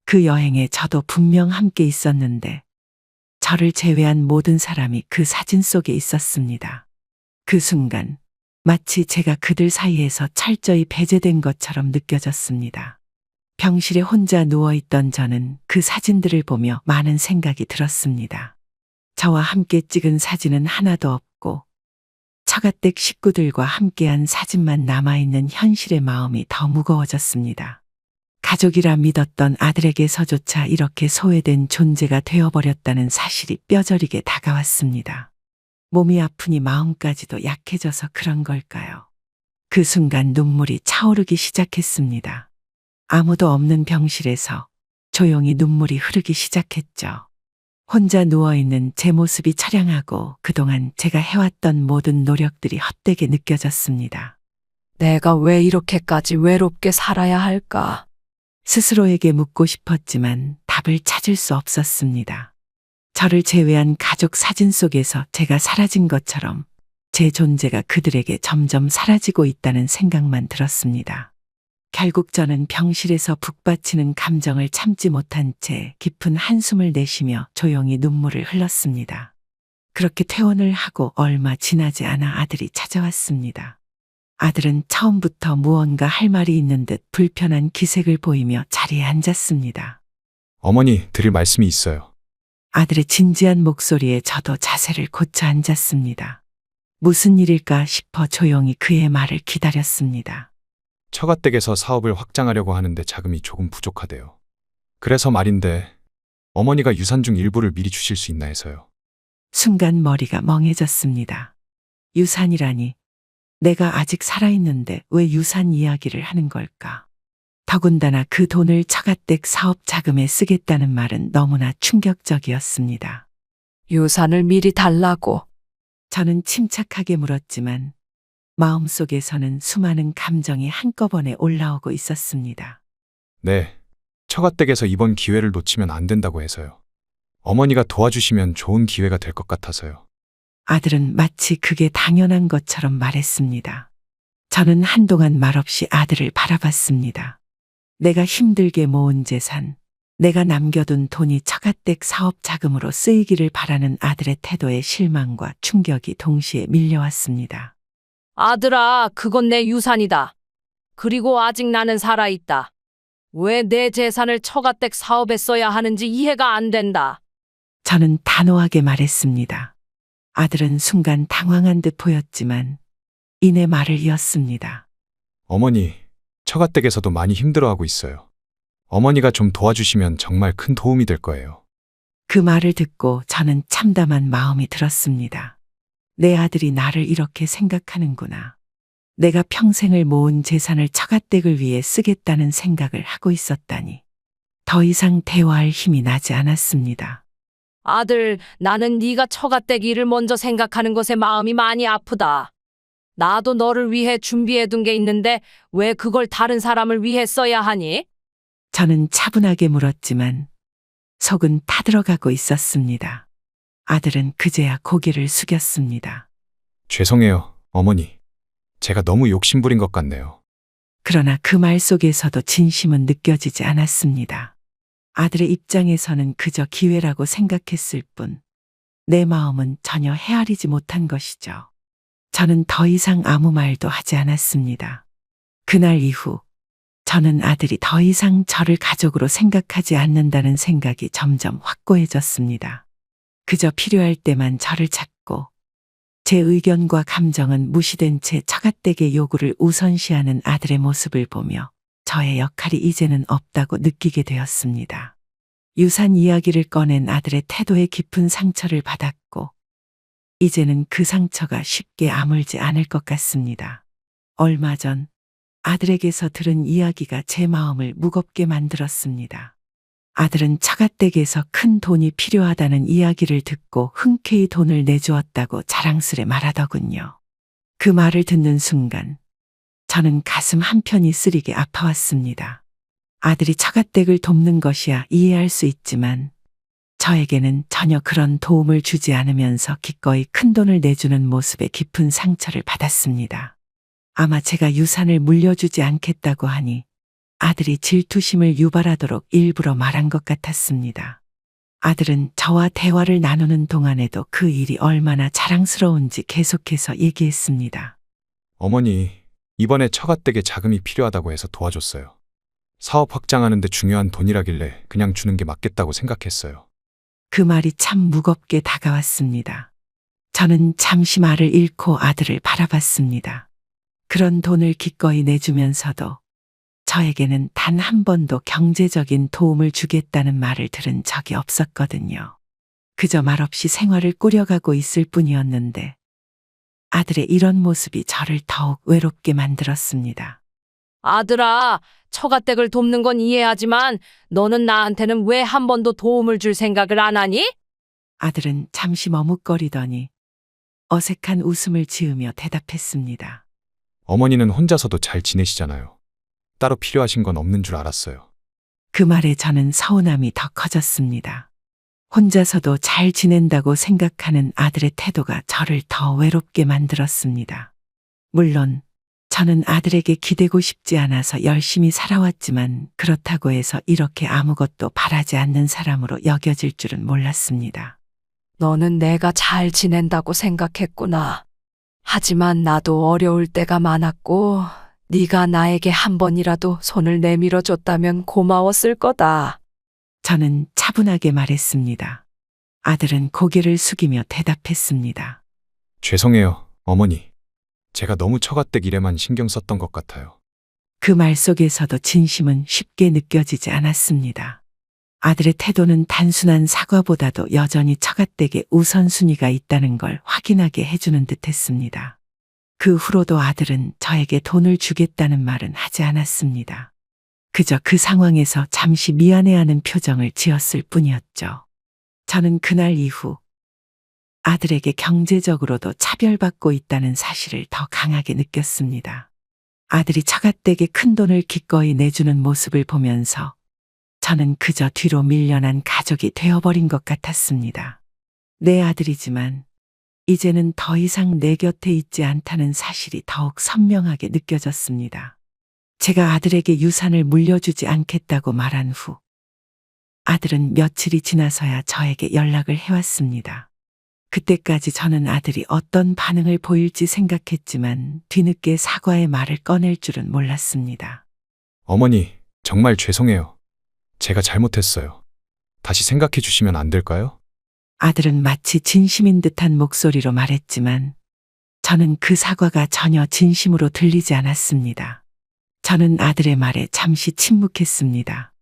그 여행에 저도 분명 함께 있었는데 저를 제외한 모든 사람이 그 사진 속에 있었습니다. 그 순간 마치 제가 그들 사이에서 철저히 배제된 것처럼 느껴졌습니다. 병실에 혼자 누워있던 저는 그 사진들을 보며 많은 생각이 들었습니다. 저와 함께 찍은 사진은 하나도 없고 처가댁 식구들과 함께한 사진만 남아있는 현실의 마음이 더 무거워졌습니다. 가족이라 믿었던 아들에게서조차 이렇게 소외된 존재가 되어버렸다는 사실이 뼈저리게 다가왔습니다. 몸이 아프니 마음까지도 약해져서 그런 걸까요? 그 순간 눈물이 차오르기 시작했습니다. 아무도 없는 병실에서 조용히 눈물이 흐르기 시작했죠. 혼자 누워있는 제 모습이 처량하고 그동안 제가 해왔던 모든 노력들이 헛되게 느껴졌습니다. 내가 왜 이렇게까지 외롭게 살아야 할까? 스스로에게 묻고 싶었지만 답을 찾을 수 없었습니다. 저를 제외한 가족 사진 속에서 제가 사라진 것처럼 제 존재가 그들에게 점점 사라지고 있다는 생각만 들었습니다. 결국 저는 병실에서 북받치는 감정을 참지 못한 채 깊은 한숨을 내쉬며 조용히 눈물을 흘렸습니다. 그렇게 퇴원을 하고 얼마 지나지 않아 아들이 찾아왔습니다. 아들은 처음부터 무언가 할 말이 있는 듯 불편한 기색을 보이며 자리에 앉았습니다. 어머니, 드릴 말씀이 있어요. 아들의 진지한 목소리에 저도 자세를 고쳐 앉았습니다. 무슨 일일까 싶어 조용히 그의 말을 기다렸습니다. 처가댁에서 사업을 확장하려고 하는데 자금이 조금 부족하대요. 그래서 말인데 어머니가 유산 중 일부를 미리 주실 수 있나 해서요. 순간 머리가 멍해졌습니다. 유산이라니, 내가 아직 살아있는데 왜 유산 이야기를 하는 걸까? 더군다나 그 돈을 처가댁 사업 자금에 쓰겠다는 말은 너무나 충격적이었습니다. 유산을 미리 달라고. 저는 침착하게 물었지만 마음속에서는 수많은 감정이 한꺼번에 올라오고 있었습니다. 네, 처가댁에서 이번 기회를 놓치면 안 된다고 해서요. 어머니가 도와주시면 좋은 기회가 될 것 같아서요. 아들은 마치 그게 당연한 것처럼 말했습니다. 저는 한동안 말없이 아들을 바라봤습니다. 내가 힘들게 모은 재산, 내가 남겨둔 돈이 처가댁 사업 자금으로 쓰이기를 바라는 아들의 태도에 실망과 충격이 동시에 밀려왔습니다. 아들아, 그건 내 유산이다. 그리고 아직 나는 살아있다. 왜 내 재산을 처가댁 사업에 써야 하는지 이해가 안 된다. 저는 단호하게 말했습니다. 아들은 순간 당황한 듯 보였지만 이내 말을 이었습니다. 어머니, 처가댁에서도 많이 힘들어하고 있어요. 어머니가 좀 도와주시면 정말 큰 도움이 될 거예요. 그 말을 듣고 저는 참담한 마음이 들었습니다. 내 아들이 나를 이렇게 생각하는구나. 내가 평생을 모은 재산을 처가댁을 위해 쓰겠다는 생각을 하고 있었다니. 더 이상 대화할 힘이 나지 않았습니다. 아들, 나는 네가 처가댁 일을 먼저 생각하는 것에 마음이 많이 아프다. 나도 너를 위해 준비해둔 게 있는데 왜 그걸 다른 사람을 위해 써야 하니? 저는 차분하게 물었지만 속은 타들어가고 있었습니다. 아들은 그제야 고개를 숙였습니다. 죄송해요, 어머니. 제가 너무 욕심부린 것 같네요. 그러나 그 말 속에서도 진심은 느껴지지 않았습니다. 아들의 입장에서는 그저 기회라고 생각했을 뿐, 내 마음은 전혀 헤아리지 못한 것이죠. 저는 더 이상 아무 말도 하지 않았습니다. 그날 이후 저는 아들이 더 이상 저를 가족으로 생각하지 않는다는 생각이 점점 확고해졌습니다. 그저 필요할 때만 저를 찾고 제 의견과 감정은 무시된 채 처가댁의 요구를 우선시하는 아들의 모습을 보며 저의 역할이 이제는 없다고 느끼게 되었습니다. 유산 이야기를 꺼낸 아들의 태도에 깊은 상처를 받았고 이제는 그 상처가 쉽게 아물지 않을 것 같습니다. 얼마 전 아들에게서 들은 이야기가 제 마음을 무겁게 만들었습니다. 아들은 처가댁에서 큰 돈이 필요하다는 이야기를 듣고 흔쾌히 돈을 내주었다고 자랑스레 말하더군요. 그 말을 듣는 순간 저는 가슴 한편이 쓰리게 아파왔습니다. 아들이 처가댁을 돕는 것이야 이해할 수 있지만 저에게는 전혀 그런 도움을 주지 않으면서 기꺼이 큰 돈을 내주는 모습에 깊은 상처를 받았습니다. 아마 제가 유산을 물려주지 않겠다고 하니 아들이 질투심을 유발하도록 일부러 말한 것 같았습니다. 아들은 저와 대화를 나누는 동안에도 그 일이 얼마나 자랑스러운지 계속해서 얘기했습니다. 어머니, 이번에 처가댁에 자금이 필요하다고 해서 도와줬어요. 사업 확장하는 데 중요한 돈이라길래 그냥 주는 게 맞겠다고 생각했어요. 그 말이 참 무겁게 다가왔습니다. 저는 잠시 말을 잃고 아들을 바라봤습니다. 그런 돈을 기꺼이 내주면서도 저에게는 단 한 번도 경제적인 도움을 주겠다는 말을 들은 적이 없었거든요. 그저 말없이 생활을 꾸려가고 있을 뿐이었는데 아들의 이런 모습이 저를 더욱 외롭게 만들었습니다. 아들아, 처가댁을 돕는 건 이해하지만 너는 나한테는 왜 한 번도 도움을 줄 생각을 안 하니? 아들은 잠시 머뭇거리더니 어색한 웃음을 지으며 대답했습니다. 어머니는 혼자서도 잘 지내시잖아요. 따로 필요하신 건 없는 줄 알았어요. 그 말에 저는 서운함이 더 커졌습니다. 혼자서도 잘 지낸다고 생각하는 아들의 태도가 저를 더 외롭게 만들었습니다. 물론 저는 아들에게 기대고 싶지 않아서 열심히 살아왔지만 그렇다고 해서 이렇게 아무것도 바라지 않는 사람으로 여겨질 줄은 몰랐습니다. 너는 내가 잘 지낸다고 생각했구나. 하지만 나도 어려울 때가 많았고 네가 나에게 한 번이라도 손을 내밀어 줬다면 고마웠을 거다. 저는 차분하게 말했습니다. 아들은 고개를 숙이며 대답했습니다. 죄송해요, 어머니. 제가 너무 처가댁 일에만 신경 썼던 것 같아요. 그 말 속에서도 진심은 쉽게 느껴지지 않았습니다. 아들의 태도는 단순한 사과보다도 여전히 처가댁에 우선순위가 있다는 걸 확인하게 해주는 듯했습니다. 그 후로도 아들은 저에게 돈을 주겠다는 말은 하지 않았습니다. 그저 그 상황에서 잠시 미안해하는 표정을 지었을 뿐이었죠. 저는 그날 이후 아들에게 경제적으로도 차별받고 있다는 사실을 더 강하게 느꼈습니다. 아들이 처가댁에 큰 돈을 기꺼이 내주는 모습을 보면서 저는 그저 뒤로 밀려난 가족이 되어버린 것 같았습니다. 내 아들이지만 이제는 더 이상 내 곁에 있지 않다는 사실이 더욱 선명하게 느껴졌습니다. 제가 아들에게 유산을 물려주지 않겠다고 말한 후 아들은 며칠이 지나서야 저에게 연락을 해왔습니다. 그때까지 저는 아들이 어떤 반응을 보일지 생각했지만 뒤늦게 사과의 말을 꺼낼 줄은 몰랐습니다. 어머니, 정말 죄송해요. 제가 잘못했어요. 다시 생각해 주시면 안 될까요? 아들은 마치 진심인 듯한 목소리로 말했지만 저는 그 사과가 전혀 진심으로 들리지 않았습니다. 저는 아들의 말에 잠시 침묵했습니다.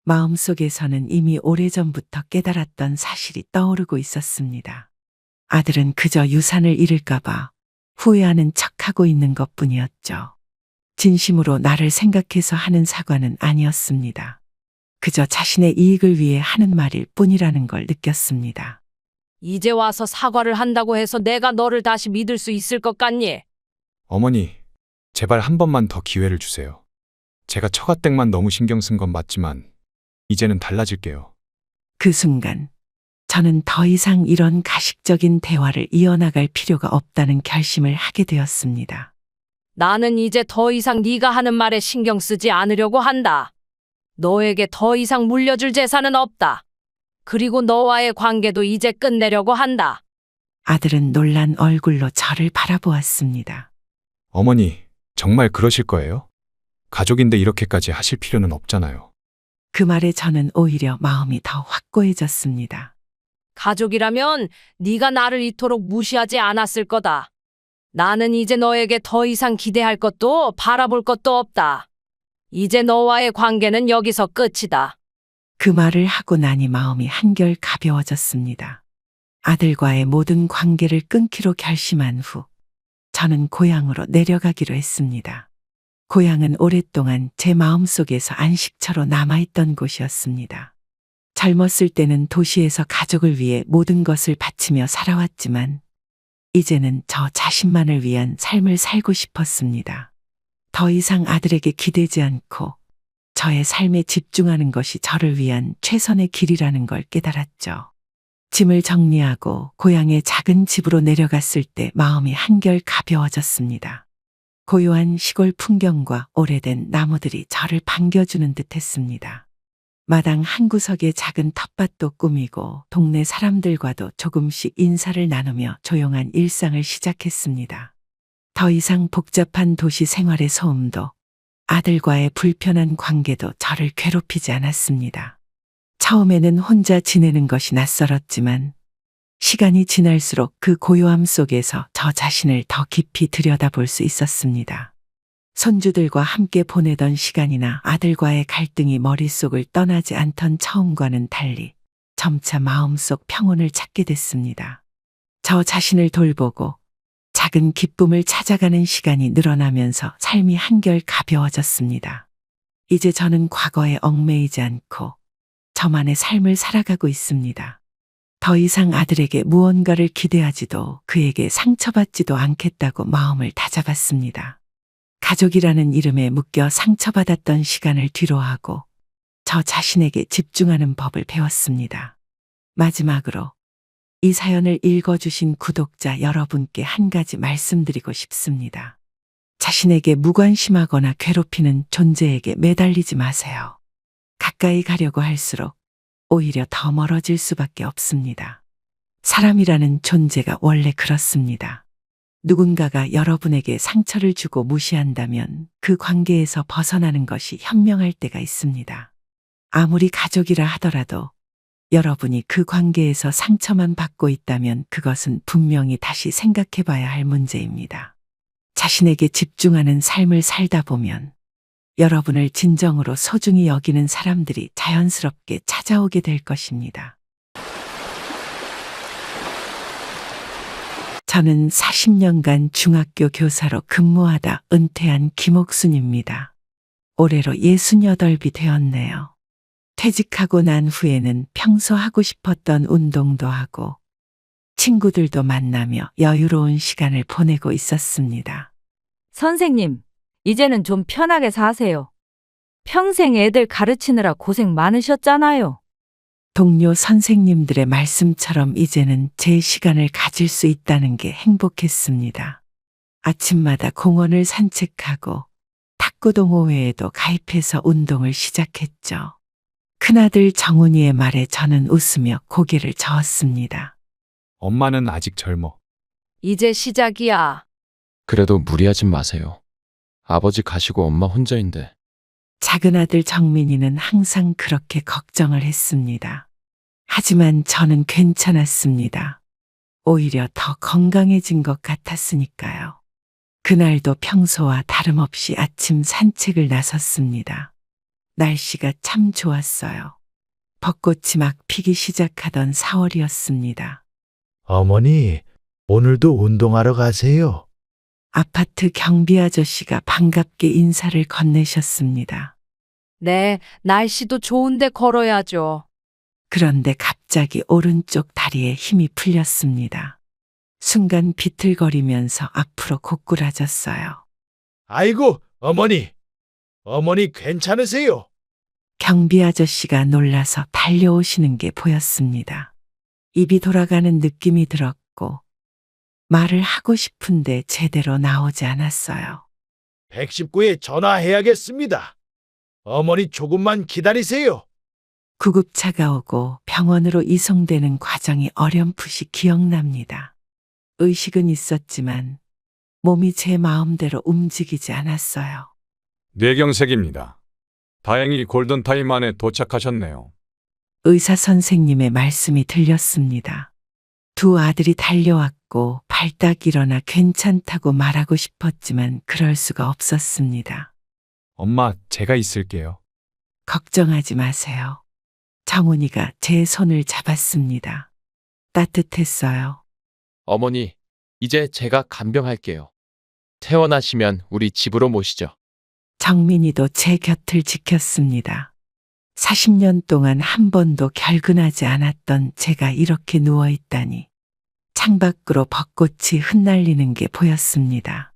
마음속에서는 이미 오래전부터 깨달았던 사실이 떠오르고 있었습니다. 아들은 그저 유산을 잃을까봐 후회하는 척하고 있는 것뿐이었죠. 진심으로 나를 생각해서 하는 사과는 아니었습니다. 그저 자신의 이익을 위해 하는 말일 뿐이라는 걸 느꼈습니다. 이제 와서 사과를 한다고 해서 내가 너를 다시 믿을 수 있을 것 같니? 어머니, 제발 한 번만 더 기회를 주세요. 제가 처가댁만 너무 신경 쓴 건 맞지만 이제는 달라질게요. 그 순간 저는 더 이상 이런 가식적인 대화를 이어나갈 필요가 없다는 결심을 하게 되었습니다. 나는 이제 더 이상 네가 하는 말에 신경 쓰지 않으려고 한다. 너에게 더 이상 물려줄 재산은 없다. 그리고 너와의 관계도 이제 끝내려고 한다. 아들은 놀란 얼굴로 저를 바라보았습니다. 어머니, 정말 그러실 거예요? 가족인데 이렇게까지 하실 필요는 없잖아요. 그 말에 저는 오히려 마음이 더 확고해졌습니다. 가족이라면 네가 나를 이토록 무시하지 않았을 거다. 나는 이제 너에게 더 이상 기대할 것도 바라볼 것도 없다. 이제 너와의 관계는 여기서 끝이다. 그 말을 하고 나니 마음이 한결 가벼워졌습니다. 아들과의 모든 관계를 끊기로 결심한 후 저는 고향으로 내려가기로 했습니다. 고향은 오랫동안 제 마음속에서 안식처로 남아있던 곳이었습니다. 젊었을 때는 도시에서 가족을 위해 모든 것을 바치며 살아왔지만 이제는 저 자신만을 위한 삶을 살고 싶었습니다. 더 이상 아들에게 기대지 않고 저의 삶에 집중하는 것이 저를 위한 최선의 길이라는 걸 깨달았죠. 짐을 정리하고 고향의 작은 집으로 내려갔을 때 마음이 한결 가벼워졌습니다. 고요한 시골 풍경과 오래된 나무들이 저를 반겨주는 듯 했습니다. 마당 한구석에 작은 텃밭도 꾸미고 동네 사람들과도 조금씩 인사를 나누며 조용한 일상을 시작했습니다. 더 이상 복잡한 도시 생활의 소음도 아들과의 불편한 관계도 저를 괴롭히지 않았습니다. 처음에는 혼자 지내는 것이 낯설었지만 시간이 지날수록 그 고요함 속에서 저 자신을 더 깊이 들여다볼 수 있었습니다. 손주들과 함께 보내던 시간이나 아들과의 갈등이 머릿속을 떠나지 않던 처음과는 달리 점차 마음속 평온을 찾게 됐습니다. 저 자신을 돌보고 작은 기쁨을 찾아가는 시간이 늘어나면서 삶이 한결 가벼워졌습니다. 이제 저는 과거에 얽매이지 않고 저만의 삶을 살아가고 있습니다. 더 이상 아들에게 무언가를 기대하지도 그에게 상처받지도 않겠다고 마음을 다잡았습니다. 가족이라는 이름에 묶여 상처받았던 시간을 뒤로하고 저 자신에게 집중하는 법을 배웠습니다. 마지막으로 이 사연을 읽어주신 구독자 여러분께 한 가지 말씀드리고 싶습니다. 자신에게 무관심하거나 괴롭히는 존재에게 매달리지 마세요. 가까이 가려고 할수록 오히려 더 멀어질 수밖에 없습니다. 사람이라는 존재가 원래 그렇습니다. 누군가가 여러분에게 상처를 주고 무시한다면 그 관계에서 벗어나는 것이 현명할 때가 있습니다. 아무리 가족이라 하더라도 여러분이 그 관계에서 상처만 받고 있다면 그것은 분명히 다시 생각해 봐야 할 문제입니다. 자신에게 집중하는 삶을 살다 보면 여러분을 진정으로 소중히 여기는 사람들이 자연스럽게 찾아오게 될 것입니다. 저는 40년간 중학교 교사로 근무하다 은퇴한 김옥순입니다. 올해로 68이 되었네요. 퇴직하고 난 후에는 평소 하고 싶었던 운동도 하고 친구들도 만나며 여유로운 시간을 보내고 있었습니다. 선생님, 이제는 좀 편하게 사세요. 평생 애들 가르치느라 고생 많으셨잖아요. 동료 선생님들의 말씀처럼 이제는 제 시간을 가질 수 있다는 게 행복했습니다. 아침마다 공원을 산책하고 탁구 동호회에도 가입해서 운동을 시작했죠. 큰아들 정훈이의 말에 저는 웃으며 고개를 저었습니다. 엄마는 아직 젊어. 이제 시작이야. 그래도 무리하지 마세요. 아버지 가시고 엄마 혼자인데. 작은 아들 정민이는 항상 그렇게 걱정을 했습니다. 하지만 저는 괜찮았습니다. 오히려 더 건강해진 것 같았으니까요. 그날도 평소와 다름없이 아침 산책을 나섰습니다. 날씨가 참 좋았어요. 벚꽃이 막 피기 시작하던 4월이었습니다. 어머니, 오늘도 운동하러 가세요. 아파트 경비 아저씨가 반갑게 인사를 건네셨습니다. 네, 날씨도 좋은데 걸어야죠. 그런데 갑자기 오른쪽 다리에 힘이 풀렸습니다. 순간 비틀거리면서 앞으로 고꾸라졌어요. 아이고, 어머니. 어머니 괜찮으세요? 경비 아저씨가 놀라서 달려오시는 게 보였습니다. 입이 돌아가는 느낌이 들었고 말을 하고 싶은데 제대로 나오지 않았어요. 119에 전화해야겠습니다. 어머니 조금만 기다리세요. 구급차가 오고 병원으로 이송되는 과정이 어렴풋이 기억납니다. 의식은 있었지만 몸이 제 마음대로 움직이지 않았어요. 뇌경색입니다. 다행히 골든타임 안에 도착하셨네요. 의사 선생님의 말씀이 들렸습니다. 두 아들이 달려왔고 발딱 일어나 괜찮다고 말하고 싶었지만 그럴 수가 없었습니다. 엄마, 제가 있을게요. 걱정하지 마세요. 정훈이가 제 손을 잡았습니다. 따뜻했어요. 어머니, 이제 제가 간병할게요. 퇴원하시면 우리 집으로 모시죠. 정민이도 제 곁을 지켰습니다. 40년 동안 한 번도 결근하지 않았던 제가 이렇게 누워있다니. 창밖으로 벚꽃이 흩날리는 게 보였습니다.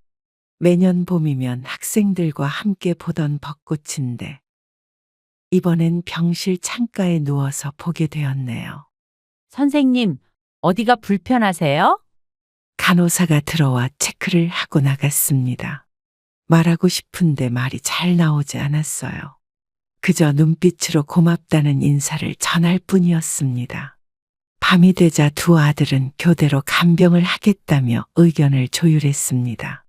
매년 봄이면 학생들과 함께 보던 벚꽃인데 이번엔 병실 창가에 누워서 보게 되었네요. 선생님, 어디가 불편하세요? 간호사가 들어와 체크를 하고 나갔습니다. 말하고 싶은데 말이 잘 나오지 않았어요. 그저 눈빛으로 고맙다는 인사를 전할 뿐이었습니다. 밤이 되자 두 아들은 교대로 간병을 하겠다며 의견을 조율했습니다.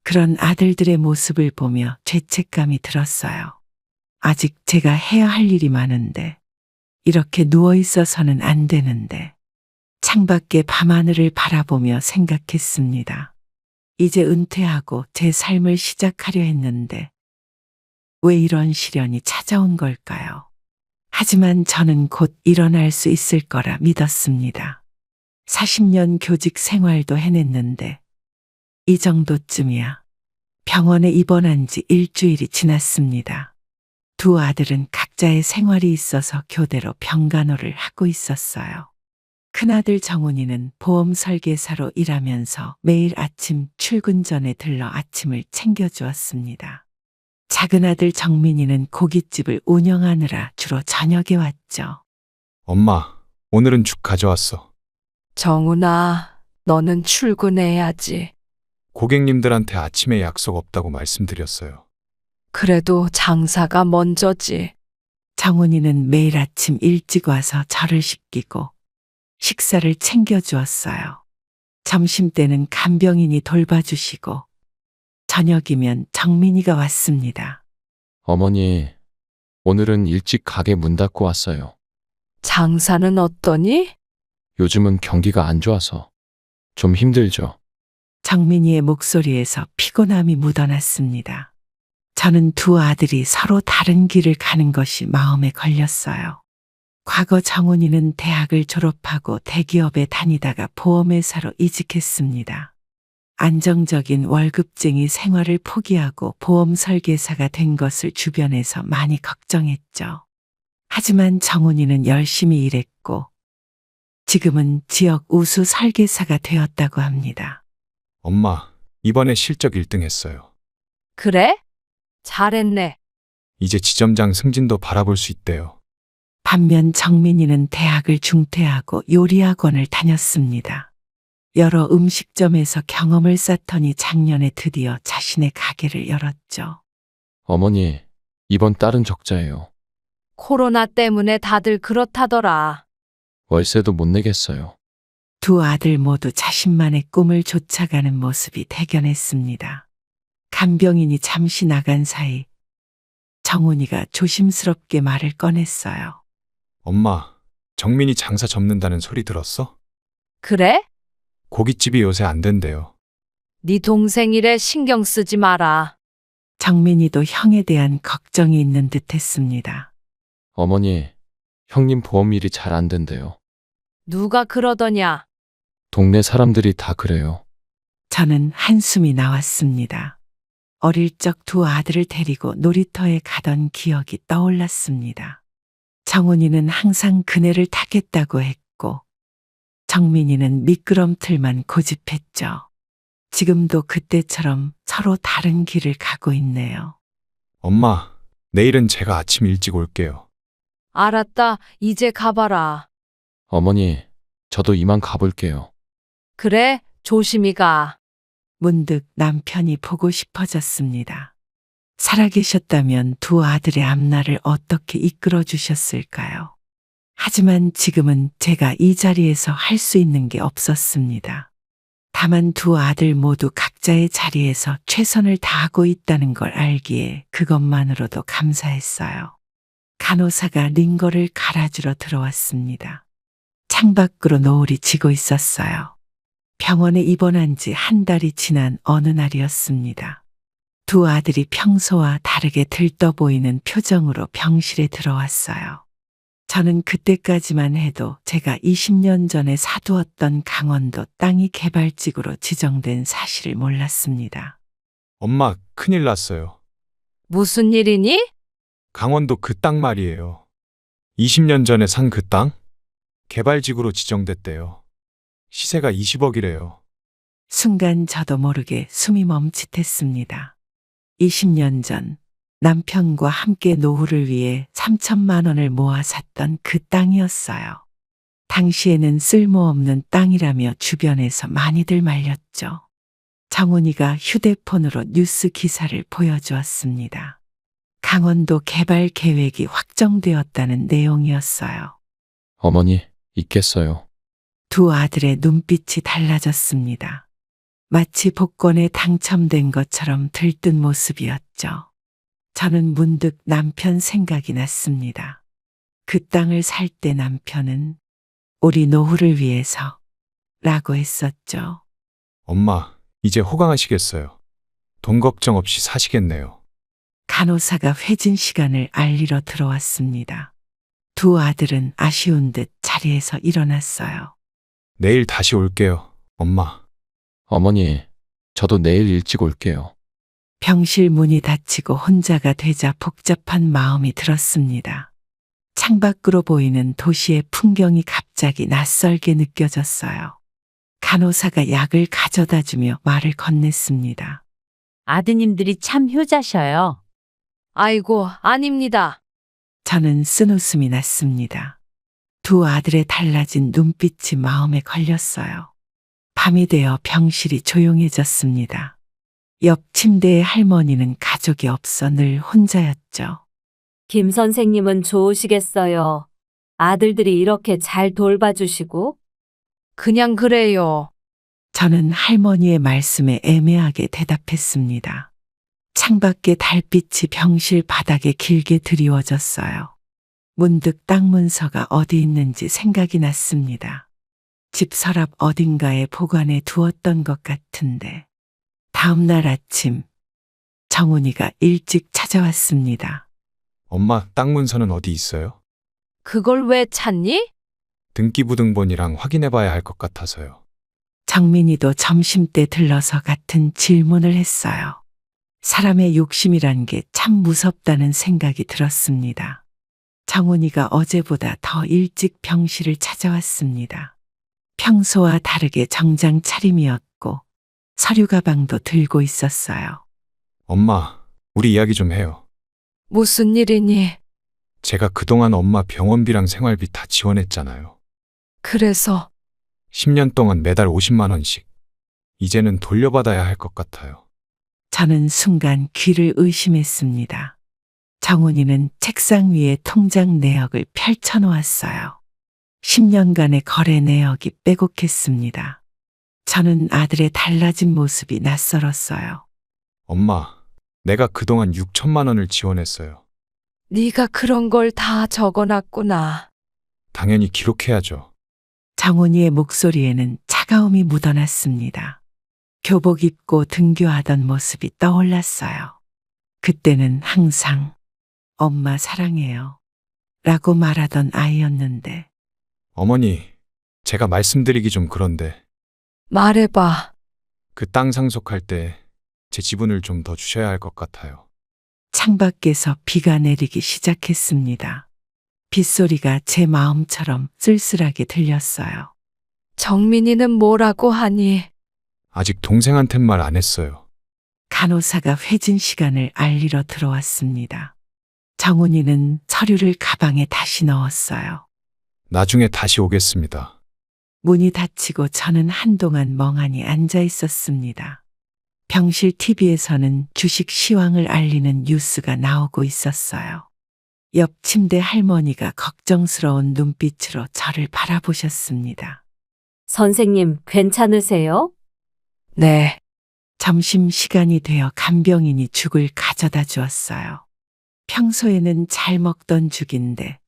그런 아들들의 모습을 보며 죄책감이 들었어요. 아직 제가 해야 할 일이 많은데, 이렇게 누워 있어서는 안 되는데, 창밖의 밤하늘을 바라보며 생각했습니다. 이제 은퇴하고 제 삶을 시작하려 했는데, 왜 이런 시련이 찾아온 걸까요? 하지만 저는 곧 일어날 수 있을 거라 믿었습니다. 40년 교직 생활도 해냈는데, 이 정도쯤이야. 병원에 입원한 지 일주일이 지났습니다. 두 아들은 각자의 생활이 있어서 교대로 병간호를 하고 있었어요. 큰아들 정훈이는 보험 설계사로 일하면서 매일 아침 출근 전에 들러 아침을 챙겨주었습니다. 작은 아들 정민이는 고깃집을 운영하느라 주로 저녁에 왔죠. 엄마, 오늘은 죽 가져왔어. 정훈아, 너는 출근해야지. 고객님들한테 아침에 약속 없다고 말씀드렸어요. 그래도 장사가 먼저지. 정훈이는 매일 아침 일찍 와서 저를 씻기고 식사를 챙겨주었어요. 점심때는 간병인이 돌봐주시고 저녁이면 정민이가 왔습니다. 어머니, 오늘은 일찍 가게 문 닫고 왔어요. 장사는 어떠니? 요즘은 경기가 안 좋아서 좀 힘들죠. 정민이의 목소리에서 피곤함이 묻어났습니다. 저는 두 아들이 서로 다른 길을 가는 것이 마음에 걸렸어요. 과거 정훈이는 대학을 졸업하고 대기업에 다니다가 보험회사로 이직했습니다. 안정적인 월급쟁이 생활을 포기하고 보험 설계사가 된 것을 주변에서 많이 걱정했죠. 하지만 정훈이는 열심히 일했고 지금은 지역 우수 설계사가 되었다고 합니다. 엄마, 이번에 실적 1등 했어요. 그래? 잘했네. 이제 지점장 승진도 바라볼 수 있대요. 반면 정민이는 대학을 중퇴하고 요리학원을 다녔습니다. 여러 음식점에서 경험을 쌓더니 작년에 드디어 자신의 가게를 열었죠. 어머니, 이번 달은 적자예요. 코로나 때문에 다들 그렇다더라. 월세도 못 내겠어요. 두 아들 모두 자신만의 꿈을 쫓아가는 모습이 대견했습니다. 간병인이 잠시 나간 사이 정훈이가 조심스럽게 말을 꺼냈어요. 엄마, 정민이 장사 접는다는 소리 들었어? 그래? 고깃집이 요새 안 된대요. 네 동생 일에 신경 쓰지 마라. 정민이도 형에 대한 걱정이 있는 듯 했습니다. 어머니, 형님 보험일이 잘 안 된대요. 누가 그러더냐? 동네 사람들이 다 그래요. 저는 한숨이 나왔습니다. 어릴 적 두 아들을 데리고 놀이터에 가던 기억이 떠올랐습니다. 정훈이는 항상 그네를 타겠다고 했고 정민이는 미끄럼틀만 고집했죠. 지금도 그때처럼 서로 다른 길을 가고 있네요. 엄마, 내일은 제가 아침 일찍 올게요. 알았다. 이제 가봐라. 어머니, 저도 이만 가볼게요. 그래, 조심히 가. 문득 남편이 보고 싶어졌습니다. 살아계셨다면 두 아들의 앞날을 어떻게 이끌어 주셨을까요? 하지만 지금은 제가 이 자리에서 할 수 있는 게 없었습니다. 다만 두 아들 모두 각자의 자리에서 최선을 다하고 있다는 걸 알기에 그것만으로도 감사했어요. 간호사가 링거를 갈아주러 들어왔습니다. 창밖으로 노을이 지고 있었어요. 병원에 입원한 지 한 달이 지난 어느 날이었습니다. 두 아들이 평소와 다르게 들떠 보이는 표정으로 병실에 들어왔어요. 저는 그때까지만 해도 제가 20년 전에 사두었던 강원도 땅이 개발지구로 지정된 사실을 몰랐습니다. 엄마, 큰일 났어요. 무슨 일이니? 강원도 그 땅 말이에요. 20년 전에 산 그 땅? 개발지구로 지정됐대요. 시세가 20억이래요. 순간 저도 모르게 숨이 멈칫했습니다. 20년 전 남편과 함께 노후를 위해 3천만 원을 모아 샀던 그 땅이었어요. 당시에는 쓸모없는 땅이라며 주변에서 많이들 말렸죠. 정훈이가 휴대폰으로 뉴스 기사를 보여주었습니다. 강원도 개발 계획이 확정되었다는 내용이었어요. 어머니, 있겠어요. 두 아들의 눈빛이 달라졌습니다. 마치 복권에 당첨된 것처럼 들뜬 모습이었죠. 저는 문득 남편 생각이 났습니다. 그 땅을 살 때 남편은 우리 노후를 위해서 라고 했었죠. 엄마, 이제 호강하시겠어요. 돈 걱정 없이 사시겠네요. 간호사가 회진 시간을 알리러 들어왔습니다. 두 아들은 아쉬운 듯 자리에서 일어났어요. 내일 다시 올게요, 엄마. 어머니, 저도 내일 일찍 올게요. 병실 문이 닫히고 혼자가 되자 복잡한 마음이 들었습니다. 창밖으로 보이는 도시의 풍경이 갑자기 낯설게 느껴졌어요. 간호사가 약을 가져다 주며 말을 건넸습니다. 아드님들이 참 효자셔요. 아이고, 아닙니다. 저는 쓴웃음이 났습니다. 두 아들의 달라진 눈빛이 마음에 걸렸어요. 밤이 되어 병실이 조용해졌습니다. 옆 침대의 할머니는 가족이 없어 늘 혼자였죠. 김 선생님은 좋으시겠어요. 아들들이 이렇게 잘 돌봐주시고. 그냥 그래요. 저는 할머니의 말씀에 애매하게 대답했습니다. 창밖의 달빛이 병실 바닥에 길게 드리워졌어요. 문득 땅 문서가 어디 있는지 생각이 났습니다. 집 서랍 어딘가에 보관해 두었던 것 같은데. 다음 날 아침 정훈이가 일찍 찾아왔습니다. 엄마, 땅 문서는 어디 있어요? 그걸 왜 찾니? 등기부등본이랑 확인해봐야 할 것 같아서요. 정민이도 점심때 들러서 같은 질문을 했어요. 사람의 욕심이란 게 참 무섭다는 생각이 들었습니다. 정훈이가 어제보다 더 일찍 병실을 찾아왔습니다. 평소와 다르게 정장 차림이었고 서류 가방도 들고 있었어요. 엄마, 우리 이야기 좀 해요. 무슨 일이니? 제가 그동안 엄마 병원비랑 생활비 다 지원했잖아요. 그래서 10년 동안 매달 50만 원씩. 이제는 돌려받아야 할 것 같아요. 저는 순간 귀를 의심했습니다. 정훈이는 책상 위에 통장 내역을 펼쳐놓았어요. 10년간의 거래 내역이 빼곡했습니다. 저는 아들의 달라진 모습이 낯설었어요. 엄마, 내가 그동안 6천만 원을 지원했어요. 네가 그런 걸 다 적어놨구나. 당연히 기록해야죠. 정훈이의 목소리에는 차가움이 묻어났습니다. 교복 입고 등교하던 모습이 떠올랐어요. 그때는 항상 엄마 사랑해요 라고 말하던 아이였는데 어머니, 제가 말씀드리기 좀 그런데 말해봐. 그 땅 상속할 때 제 지분을 좀 더 주셔야 할 것 같아요. 창밖에서 비가 내리기 시작했습니다. 빗소리가 제 마음처럼 쓸쓸하게 들렸어요. 정민이는 뭐라고 하니? 아직 동생한텐 말 안 했어요. 간호사가 회진 시간을 알리러 들어왔습니다. 정훈이는 서류를 가방에 다시 넣었어요. 나중에 다시 오겠습니다. 문이 닫히고 저는 한동안 멍하니 앉아 있었습니다. 병실 TV에서는 주식 시황을 알리는 뉴스가 나오고 있었어요. 옆 침대 할머니가 걱정스러운 눈빛으로 저를 바라보셨습니다. 선생님, 괜찮으세요? 네. 점심시간이 되어 간병인이 죽을 가져다 주었어요. 평소에는 잘 먹던 죽인데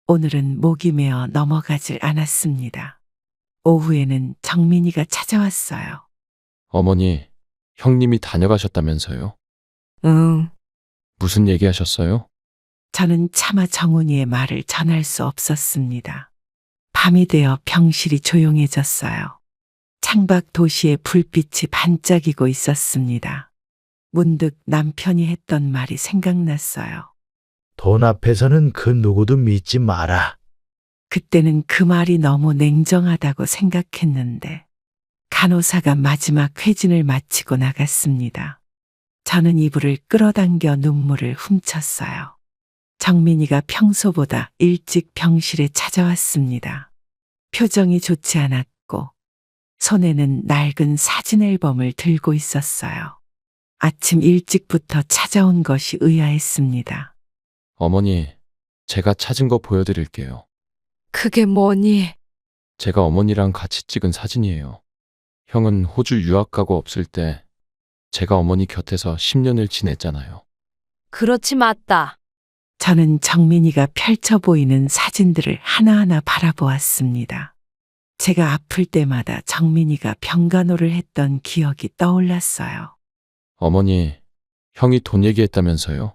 오늘은 목이 메어 넘어가질 않았습니다. 오후에는 정민이가 찾아왔어요. 어머니, 형님이 다녀가셨다면서요? 응. 무슨 얘기하셨어요? 저는 차마 정훈이의 말을 전할 수 없었습니다. 밤이 되어 병실이 조용해졌어요. 창밖 도시의 불빛이 반짝이고 있었습니다. 문득 남편이 했던 말이 생각났어요. 돈 앞에서는 그 누구도 믿지 마라. 그때는 그 말이 너무 냉정하다고 생각했는데 간호사가 마지막 회진을 마치고 나갔습니다. 저는 이불을 끌어당겨 눈물을 훔쳤어요. 정민이가 평소보다 일찍 병실에 찾아왔습니다. 표정이 좋지 않았고 손에는 낡은 사진 앨범을 들고 있었어요. 아침 일찍부터 찾아온 것이 의아했습니다. 어머니, 제가 찾은 거 보여드릴게요. 그게 뭐니? 제가 어머니랑 같이 찍은 사진이에요. 형은 호주 유학 가고 없을 때 제가 어머니 곁에서 10년을 지냈잖아요. 그렇지 맞다. 저는 정민이가 펼쳐 보이는 사진들을 하나하나 바라보았습니다. 제가 아플 때마다 정민이가 병간호를 했던 기억이 떠올랐어요. 어머니, 형이 돈 얘기했다면서요?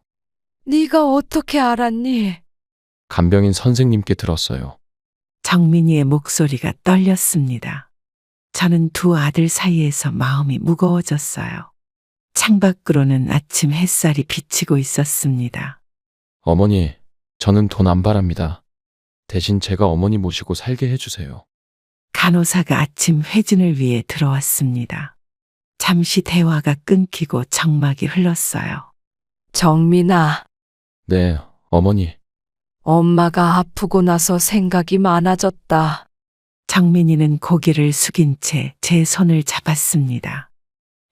네가 어떻게 알았니? 간병인 선생님께 들었어요. 정민이의 목소리가 떨렸습니다. 저는 두 아들 사이에서 마음이 무거워졌어요. 창밖으로는 아침 햇살이 비치고 있었습니다. 어머니, 저는 돈 안 바랍니다. 대신 제가 어머니 모시고 살게 해주세요. 간호사가 아침 회진을 위해 들어왔습니다. 잠시 대화가 끊기고 정막이 흘렀어요. 정민아, 네, 어머니. 엄마가 아프고 나서 생각이 많아졌다. 정민이는 고개를 숙인 채 제 손을 잡았습니다.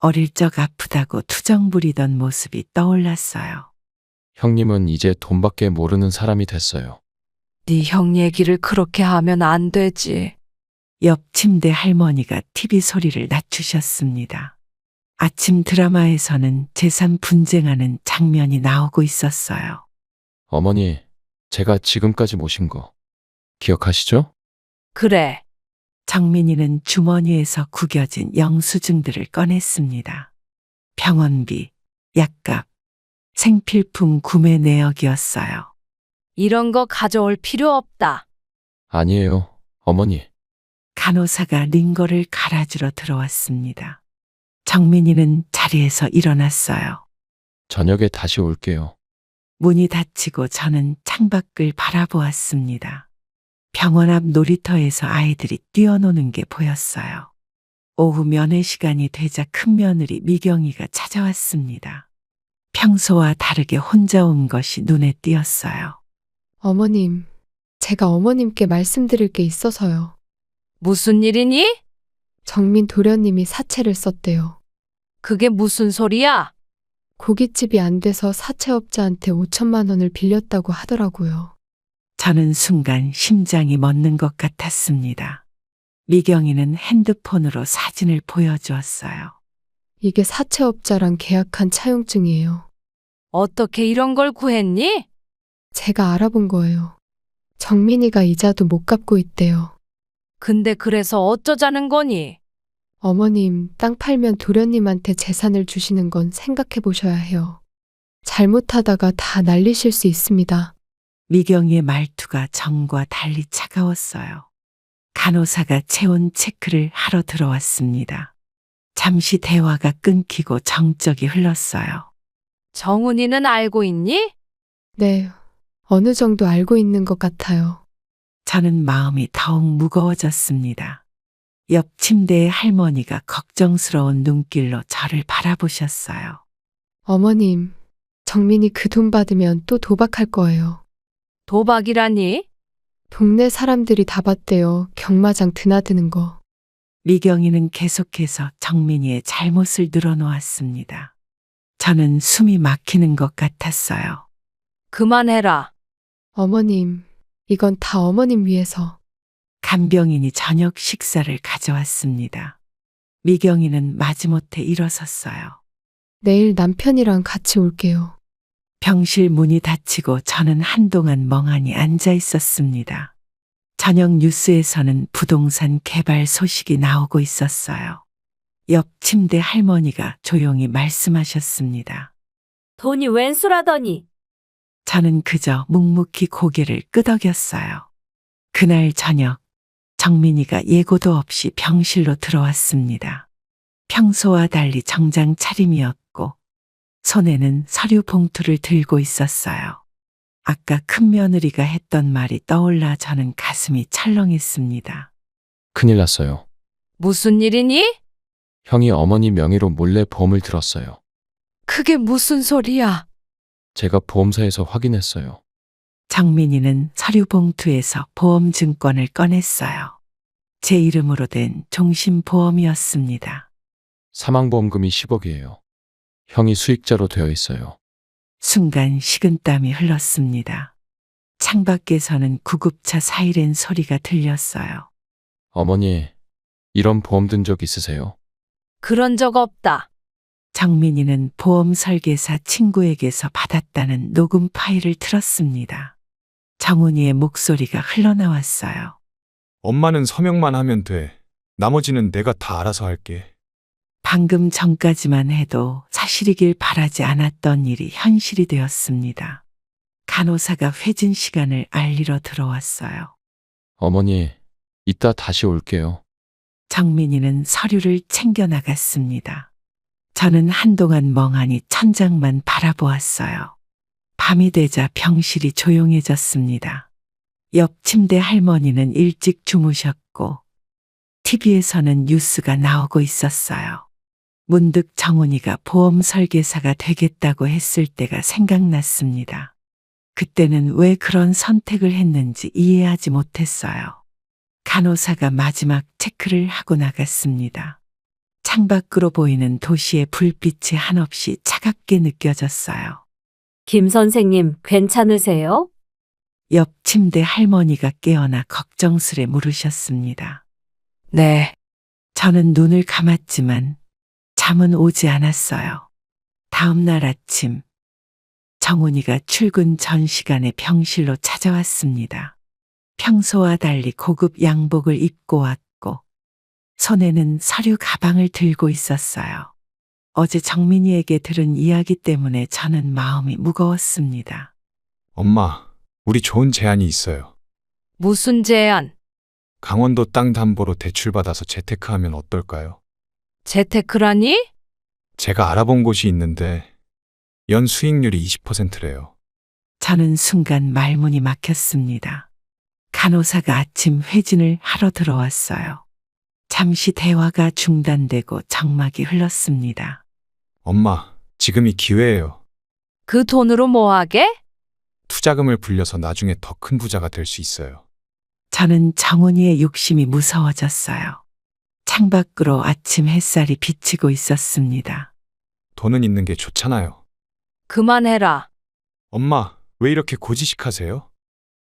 어릴 적 아프다고 투정 부리던 모습이 떠올랐어요. 형님은 이제 돈밖에 모르는 사람이 됐어요. 네 형 얘기를 그렇게 하면 안 되지. 옆 침대 할머니가 TV 소리를 낮추셨습니다. 아침 드라마에서는 재산 분쟁하는 장면이 나오고 있었어요. 어머니, 제가 지금까지 모신 거 기억하시죠? 그래. 정민이는 주머니에서 구겨진 영수증들을 꺼냈습니다. 병원비, 약값, 생필품 구매 내역이었어요. 이런 거 가져올 필요 없다. 아니에요, 어머니. 간호사가 링거를 갈아주러 들어왔습니다. 정민이는 자리에서 일어났어요. 저녁에 다시 올게요. 문이 닫히고 저는 창밖을 바라보았습니다. 병원 앞 놀이터에서 아이들이 뛰어노는 게 보였어요. 오후 면회 시간이 되자 큰며느리 미경이가 찾아왔습니다. 평소와 다르게 혼자 온 것이 눈에 띄었어요. 어머님, 제가 어머님께 말씀드릴 게 있어서요. 무슨 일이니? 정민 도련님이 사채를 썼대요. 그게 무슨 소리야? 고깃집이 안 돼서 사채업자한테 5천만 원을 빌렸다고 하더라고요. 저는 순간 심장이 멎는 것 같았습니다. 미경이는 핸드폰으로 사진을 보여주었어요. 이게 사채업자랑 계약한 차용증이에요. 어떻게 이런 걸 구했니? 제가 알아본 거예요. 정민이가 이자도 못 갚고 있대요. 근데 그래서 어쩌자는 거니? 어머님, 땅 팔면 도련님한테 재산을 주시는 건 생각해 보셔야 해요. 잘못하다가 다 날리실 수 있습니다. 미경이의 말투가 정과 달리 차가웠어요. 간호사가 체온 체크를 하러 들어왔습니다. 잠시 대화가 끊기고 정적이 흘렀어요. 정훈이는 알고 있니? 네, 어느 정도 알고 있는 것 같아요. 저는 마음이 더욱 무거워졌습니다. 옆 침대의 할머니가 걱정스러운 눈길로 저를 바라보셨어요. 어머님, 정민이 그 돈 받으면 또 도박할 거예요. 도박이라니? 동네 사람들이 다 봤대요. 경마장 드나드는 거. 미경이는 계속해서 정민이의 잘못을 늘어놓았습니다. 저는 숨이 막히는 것 같았어요. 그만해라. 어머님, 이건 다 어머님 위해서. 간병인이 저녁 식사를 가져왔습니다. 미경이는 마지못해 일어섰어요. 내일 남편이랑 같이 올게요. 병실 문이 닫히고 저는 한동안 멍하니 앉아 있었습니다. 저녁 뉴스에서는 부동산 개발 소식이 나오고 있었어요. 옆 침대 할머니가 조용히 말씀하셨습니다. 돈이 웬수라더니. 저는 그저 묵묵히 고개를 끄덕였어요. 그날 저녁 정민이가 예고도 없이 병실로 들어왔습니다. 평소와 달리 정장 차림이었고 손에는 서류 봉투를 들고 있었어요. 아까 큰며느리가 했던 말이 떠올라 저는 가슴이 철렁했습니다. 큰일 났어요. 무슨 일이니? 형이 어머니 명의로 몰래 보험을 들었어요. 그게 무슨 소리야? 제가 보험사에서 확인했어요. 정민이는 서류 봉투에서 보험증권을 꺼냈어요. 제 이름으로 된 종신보험이었습니다. 사망보험금이 10억이에요. 형이 수익자로 되어 있어요. 순간 식은땀이 흘렀습니다. 창밖에서는 구급차 사이렌 소리가 들렸어요. 어머니, 이런 보험 든 적 있으세요? 그런 적 없다. 정민이는 보험 설계사 친구에게서 받았다는 녹음 파일을 틀었습니다. 정훈이의 목소리가 흘러나왔어요. 엄마는 서명만 하면 돼. 나머지는 내가 다 알아서 할게. 방금 전까지만 해도 사실이길 바라지 않았던 일이 현실이 되었습니다. 간호사가 회진 시간을 알리러 들어왔어요. 어머니, 이따 다시 올게요. 정민이는 서류를 챙겨 나갔습니다. 저는 한동안 멍하니 천장만 바라보았어요. 밤이 되자 병실이 조용해졌습니다. 옆 침대 할머니는 일찍 주무셨고 TV에서는 뉴스가 나오고 있었어요. 문득 정훈이가 보험 설계사가 되겠다고 했을 때가 생각났습니다. 그때는 왜 그런 선택을 했는지 이해하지 못했어요. 간호사가 마지막 체크를 하고 나갔습니다. 창밖으로 보이는 도시의 불빛이 한없이 차갑게 느껴졌어요. 김 선생님, 괜찮으세요? 옆 침대 할머니가 깨어나 걱정스레 물으셨습니다. 네. 저는 눈을 감았지만 잠은 오지 않았어요. 다음 날 아침 정훈이가 출근 전 시간에 병실로 찾아왔습니다. 평소와 달리 고급 양복을 입고 왔고 손에는 서류 가방을 들고 있었어요. 어제 정민이에게 들은 이야기 때문에 저는 마음이 무거웠습니다. 엄마, 우리 좋은 제안이 있어요. 무슨 제안? 강원도 땅 담보로 대출받아서 재테크하면 어떨까요? 재테크라니? 제가 알아본 곳이 있는데 연 수익률이 20%래요. 저는 순간 말문이 막혔습니다. 간호사가 아침 회진을 하러 들어왔어요. 잠시 대화가 중단되고 정막이 흘렀습니다. 엄마, 지금이 기회예요. 그 돈으로 뭐 하게? 투자금을 불려서 나중에 더 큰 부자가 될 수 있어요. 저는 정훈이의 욕심이 무서워졌어요. 창밖으로 아침 햇살이 비치고 있었습니다. 돈은 있는 게 좋잖아요. 그만해라. 엄마, 왜 이렇게 고지식하세요?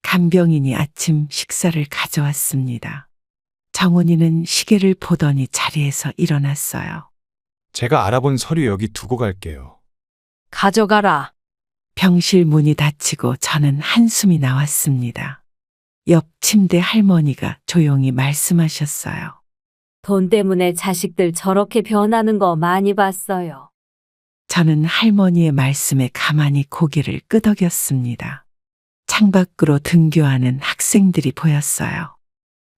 간병인이 아침 식사를 가져왔습니다. 정훈이는 시계를 보더니 자리에서 일어났어요. 제가 알아본 서류 여기 두고 갈게요. 가져가라. 병실 문이 닫히고 저는 한숨이 나왔습니다. 옆 침대 할머니가 조용히 말씀하셨어요. 돈 때문에 자식들 저렇게 변하는 거 많이 봤어요. 저는 할머니의 말씀에 가만히 고개를 끄덕였습니다. 창밖으로 등교하는 학생들이 보였어요.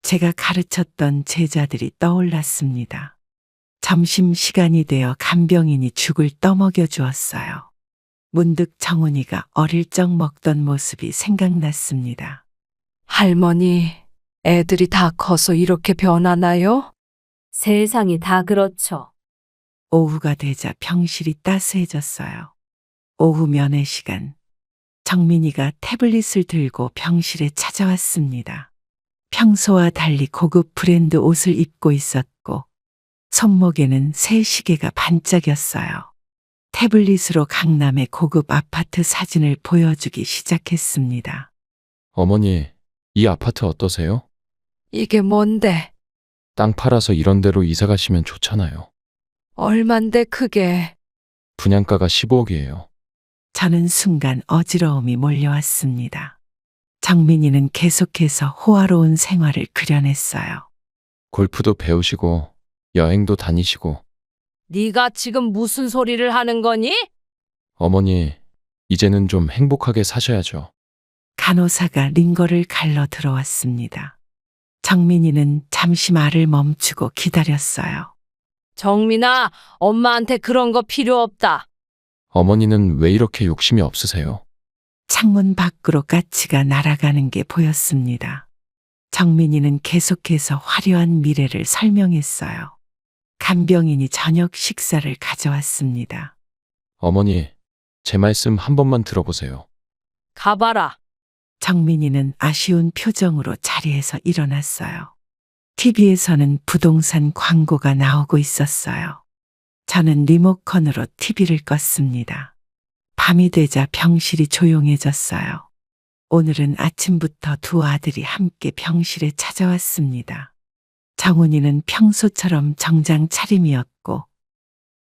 제가 가르쳤던 제자들이 떠올랐습니다. 점심시간이 되어 간병인이 죽을 떠먹여 주었어요. 문득 정훈이가 어릴 적 먹던 모습이 생각났습니다. 할머니, 애들이 다 커서 이렇게 변하나요? 세상이 다 그렇죠. 오후가 되자 병실이 따스해졌어요. 오후 면회 시간. 정민이가 태블릿을 들고 병실에 찾아왔습니다. 평소와 달리 고급 브랜드 옷을 입고 있었고 손목에는 새 시계가 반짝였어요. 태블릿으로 강남의 고급 아파트 사진을 보여주기 시작했습니다. 어머니, 이 아파트 어떠세요? 이게 뭔데? 땅 팔아서 이런 데로 이사 가시면 좋잖아요. 얼만데 그게? 분양가가 15억이에요. 저는 순간 어지러움이 몰려왔습니다. 정민이는 계속해서 호화로운 생활을 그려냈어요. 골프도 배우시고 여행도 다니시고. 네가 지금 무슨 소리를 하는 거니? 어머니, 이제는 좀 행복하게 사셔야죠. 간호사가 링거를 갈러 들어왔습니다. 정민이는 잠시 말을 멈추고 기다렸어요. 정민아, 엄마한테 그런 거 필요 없다. 어머니는 왜 이렇게 욕심이 없으세요? 창문 밖으로 까치가 날아가는 게 보였습니다. 정민이는 계속해서 화려한 미래를 설명했어요. 간병인이 저녁 식사를 가져왔습니다. 어머니, 제 말씀 한 번만 들어보세요. 가봐라. 정민이는 아쉬운 표정으로 자리에서 일어났어요. TV에서는 부동산 광고가 나오고 있었어요. 저는 리모컨으로 TV를 껐습니다. 밤이 되자 병실이 조용해졌어요. 오늘은 아침부터 두 아들이 함께 병실에 찾아왔습니다. 정훈이는 평소처럼 정장 차림이었고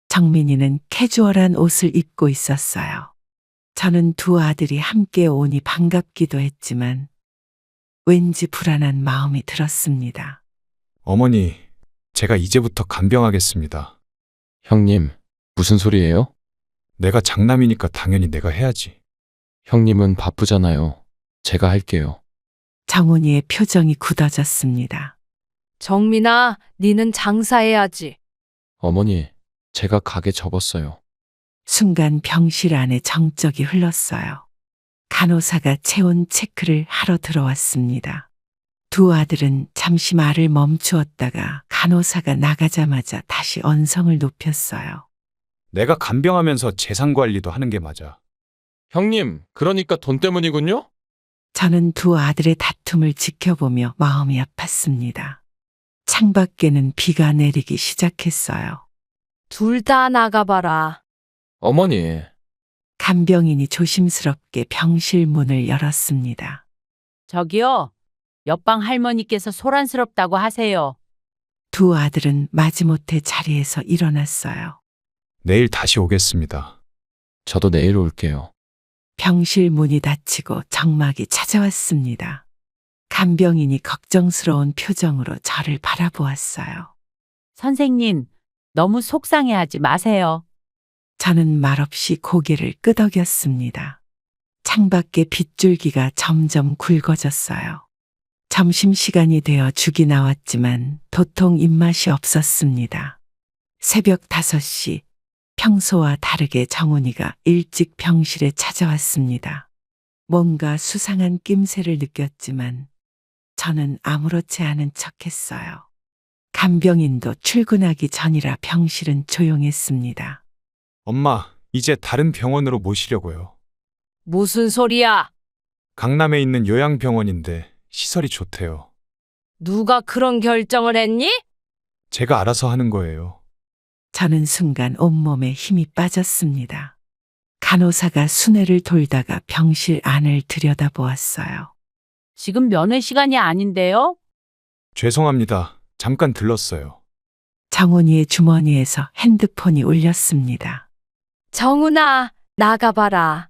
정민이는 캐주얼한 옷을 입고 있었어요. 저는 두 아들이 함께 오니 반갑기도 했지만 왠지 불안한 마음이 들었습니다. 어머니, 제가 이제부터 간병하겠습니다. 형님, 무슨 소리예요? 내가 장남이니까 당연히 내가 해야지. 형님은 바쁘잖아요. 제가 할게요. 정훈이의 표정이 굳어졌습니다. 정민아, 니는 장사해야지. 어머니, 제가 가게 접었어요. 순간 병실 안에 정적이 흘렀어요. 간호사가 체온 체크를 하러 들어왔습니다. 두 아들은 잠시 말을 멈추었다가 간호사가 나가자마자 다시 언성을 높였어요. 내가 간병하면서 재산 관리도 하는 게 맞아. 형님, 그러니까 돈 때문이군요? 저는 두 아들의 다툼을 지켜보며 마음이 아팠습니다. 창밖에는 비가 내리기 시작했어요. 둘 다 나가봐라. 어머니, 간병인이 조심스럽게 병실 문을 열었습니다. 저기요. 옆방 할머니께서 소란스럽다고 하세요. 두 아들은 마지못해 자리에서 일어났어요. 내일 다시 오겠습니다. 저도 내일 올게요. 병실 문이 닫히고 정막이 찾아왔습니다. 간병인이 걱정스러운 표정으로 저를 바라보았어요. 선생님, 너무 속상해하지 마세요. 저는 말없이 고개를 끄덕였습니다. 창밖에 빗줄기가 점점 굵어졌어요. 점심시간이 되어 죽이 나왔지만 도통 입맛이 없었습니다. 새벽 5시, 평소와 다르게 정훈이가 일찍 병실에 찾아왔습니다. 뭔가 수상한 낌새를 느꼈지만 저는 아무렇지 않은 척했어요. 간병인도 출근하기 전이라 병실은 조용했습니다. 엄마, 이제 다른 병원으로 모시려고요. 무슨 소리야? 강남에 있는 요양병원인데 시설이 좋대요. 누가 그런 결정을 했니? 제가 알아서 하는 거예요. 저는 순간 온몸에 힘이 빠졌습니다. 간호사가 수뇌를 돌다가 병실 안을 들여다보았어요. 지금 면회 시간이 아닌데요? 죄송합니다. 잠깐 들렀어요. 정훈이의 주머니에서 핸드폰이 울렸습니다. 정훈아, 나가봐라.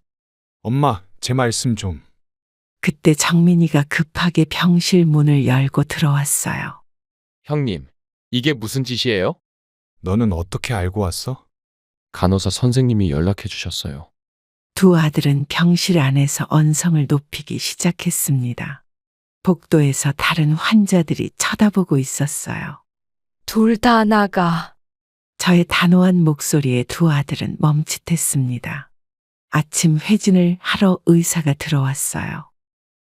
엄마, 제 말씀 좀. 그때 정민이가 급하게 병실 문을 열고 들어왔어요. 형님, 이게 무슨 짓이에요? 너는 어떻게 알고 왔어? 간호사 선생님이 연락해 주셨어요. 두 아들은 병실 안에서 언성을 높이기 시작했습니다. 복도에서 다른 환자들이 쳐다보고 있었어요. 둘 다 나가. 저의 단호한 목소리에 두 아들은 멈칫했습니다. 아침 회진을 하러 의사가 들어왔어요.